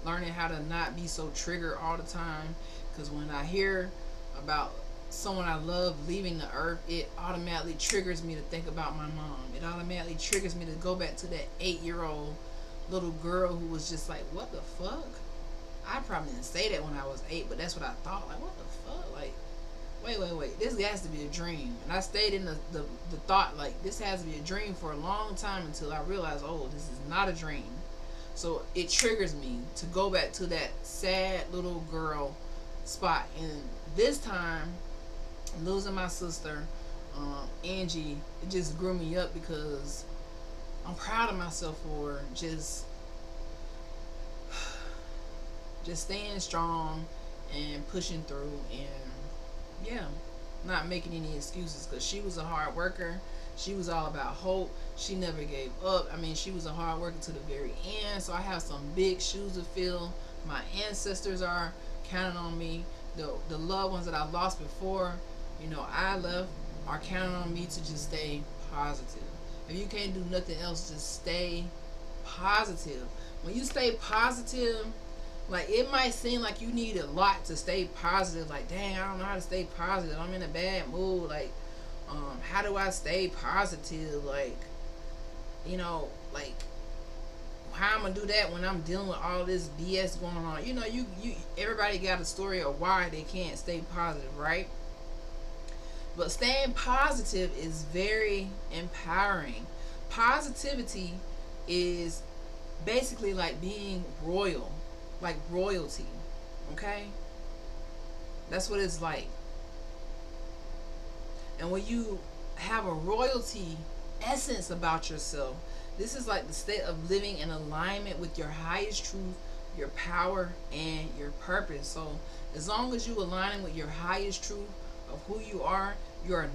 learning how to not be so triggered all the time. Because when I hear about someone I love leaving the earth, it automatically triggers me to think about my mom. It automatically triggers me to go back to that 8-year-old little girl who was just like, what the fuck? I probably didn't say that when I was 8, but that's what I thought. Like, what the fuck? Like, wait. This has to be a dream. And I stayed in the thought, like, this has to be a dream for a long time until I realized, oh, this is not a dream. So it triggers me to go back to that sad little girl spot. And this time, losing my sister, Angie, it just grew me up because I'm proud of myself for just staying strong and pushing through, and yeah, not making any excuses, because she was a hard worker. She was all about hope. She never gave up. I mean, she was a hard worker to the very end. So I have some big shoes to fill. My ancestors are counting on me. The loved ones that I lost before, I left, are counting on me to just stay positive. If you can't do nothing else, just stay positive. When you stay positive, like, it might seem like you need a lot to stay positive. Like, dang, I don't know how to stay positive. I'm in a bad mood. Like, how do I stay positive? Like, like, how I'm gonna do that when I'm dealing with all this BS going on? You know, you everybody got a story of why they can't stay positive, right? But staying positive is very empowering. Positivity is basically like being royal, like royalty. Okay? That's what it's like. And when you have a royalty essence about yourself, this is like the state of living in alignment with your highest truth, your power, and your purpose. So as long as you aligning with your highest truth of who you are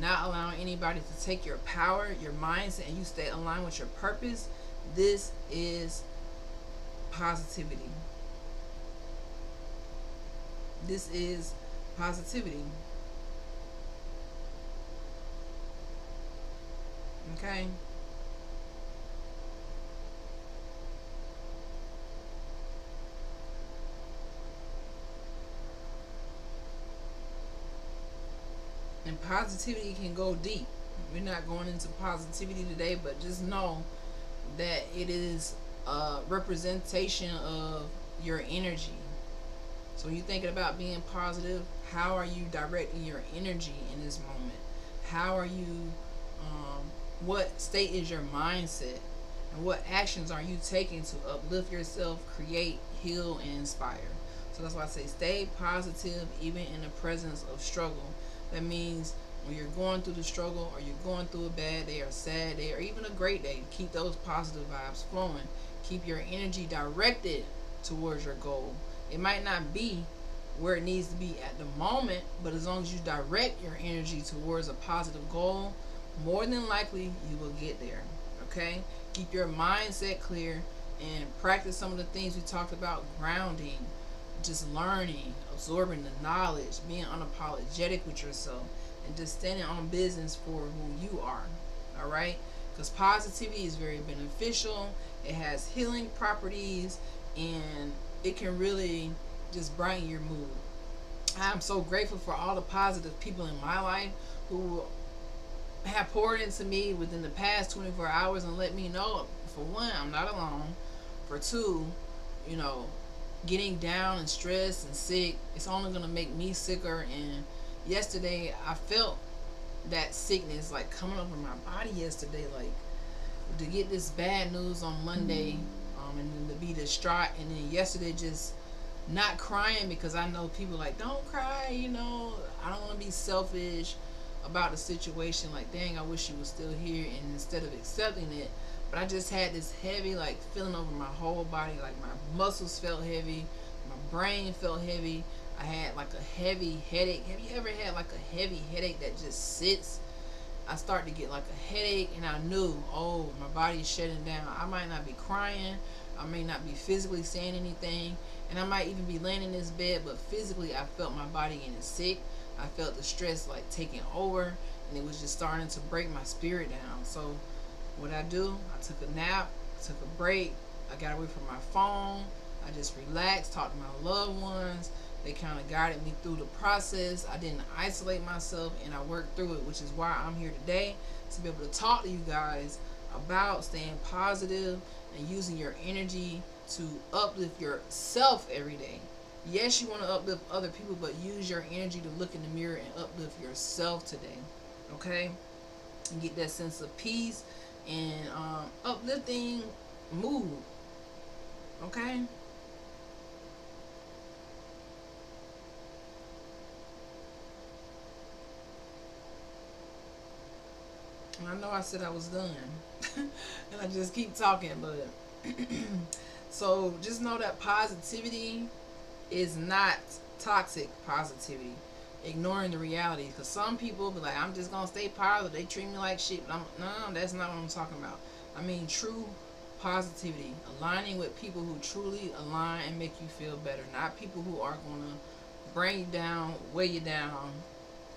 not allowing anybody to take your power, your mindset, and you stay aligned with your purpose. This is positivity. This is positivity. Okay? And positivity can go deep. We're not going into positivity today, but just know that it is a representation of your energy. So when you're thinking about being positive, how are you directing your energy in this moment? How are you, what state is your mindset? And what actions are you taking to uplift yourself, create, heal, and inspire? So that's why I say stay positive even in the presence of struggle. That means when you're going through the struggle, or you're going through a bad day or sad day or even a great day, keep those positive vibes flowing. Keep your energy directed towards your goal. It might not be where it needs to be at the moment, but as long as you direct your energy towards a positive goal, more than likely you will get there. Okay? Keep your mindset clear and practice some of the things we talked about: grounding, just learning, absorbing the knowledge, being unapologetic with yourself, and just standing on business for who you are. All right? Because positivity is very beneficial. It has healing properties, and it can really just brighten your mood. I'm so grateful for all the positive people in my life who have poured into me within the past 24 hours and let me know, for one, I'm not alone. For two, you know, getting down and stressed and sick, it's only going to make me sicker. And yesterday I felt that sickness like coming over my body yesterday, like to get this bad news on Monday, and then to be distraught, and then yesterday just not crying because I know people like, don't cry, you know, I don't want to be selfish about the situation, like, dang, I wish you was still here, and instead of accepting it, but I just had this heavy like feeling over my whole body, like my muscles felt heavy, my brain felt heavy, I had like a heavy headache. Have you ever had like a heavy headache that just sits? I started to get like a headache, and I knew, oh, my body's shutting down. I might not be crying, I may not be physically saying anything, and I might even be laying in this bed, but physically I felt my body getting sick. I felt the stress like taking over, and it was just starting to break my spirit down. So what I do, I took a nap, I took a break, I got away from my phone, I just relaxed, talked to my loved ones. They kind of guided me through the process. I didn't isolate myself, and I worked through it, which is why I'm here today, to be able to talk to you guys about staying positive and using your energy to uplift yourself every day. Yes, you want to uplift other people, but use your energy to look in the mirror and uplift yourself today. Okay? And get that sense of peace and uplifting mood. Okay? And I know I said I was done. And I just keep talking, but so just know that positivity is not toxic positivity. Ignoring the reality, because some people be like, I'm just gonna stay positive, they treat me like shit, but no, that's not what I'm talking about. I mean true positivity, aligning with people who truly align and make you feel better, not people who are gonna bring you down, weigh you down,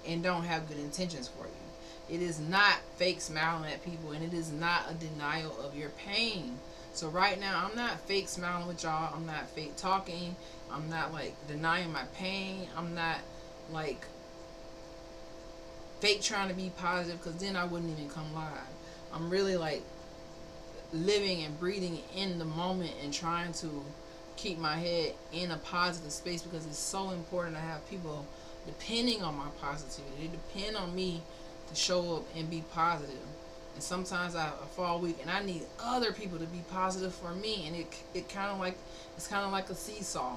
and don't have good intentions for you. It is not fake smiling at people, and it is not a denial of your pain. So right now, I'm not fake smiling with y'all. I'm not fake talking. I'm not like denying my pain. I'm not like fake trying to be positive, because then I wouldn't even come live. I'm really like living and breathing in the moment and trying to keep my head in a positive space, because it's so important to have people depending on my positivity. They depend on me to show up and be positive. And sometimes I fall weak and I need other people to be positive for me, and it's kind of like a seesaw.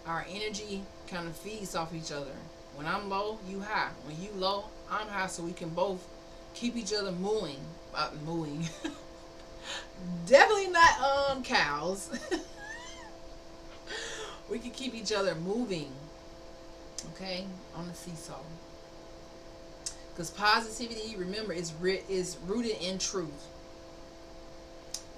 Our energy kind of feeds off each other. When I'm low, you high. When you low, I'm high, so we can both keep each other mooing. Definitely not cows. We can keep each other moving, okay, on the seesaw. Because positivity, remember, is rooted in truth.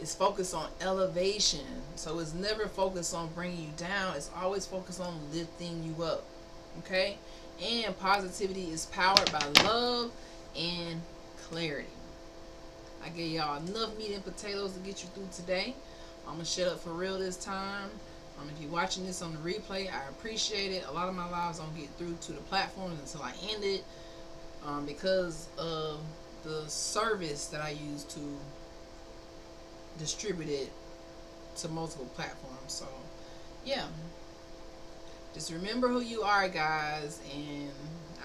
It's focused on elevation. So it's never focused on bringing you down. It's always focused on lifting you up, okay? And positivity is powered by love and clarity. I gave y'all enough meat and potatoes to get you through today. I'm going to shut up for real this time. If you're watching this on the replay, I appreciate it. A lot of my lives don't get through to the platforms until I end it, because of the service that I use to distribute it to multiple platforms. So, yeah. Just remember who you are, guys, and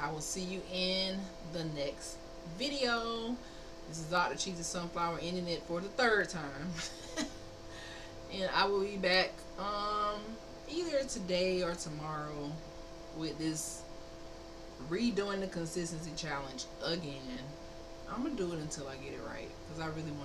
I will see you in the next video. This is Dr. Cheesy Sunflower, ending it for the third time. And I will be back either today or tomorrow with this redoing the consistency challenge again. I'm going to do it until I get it right, because I really want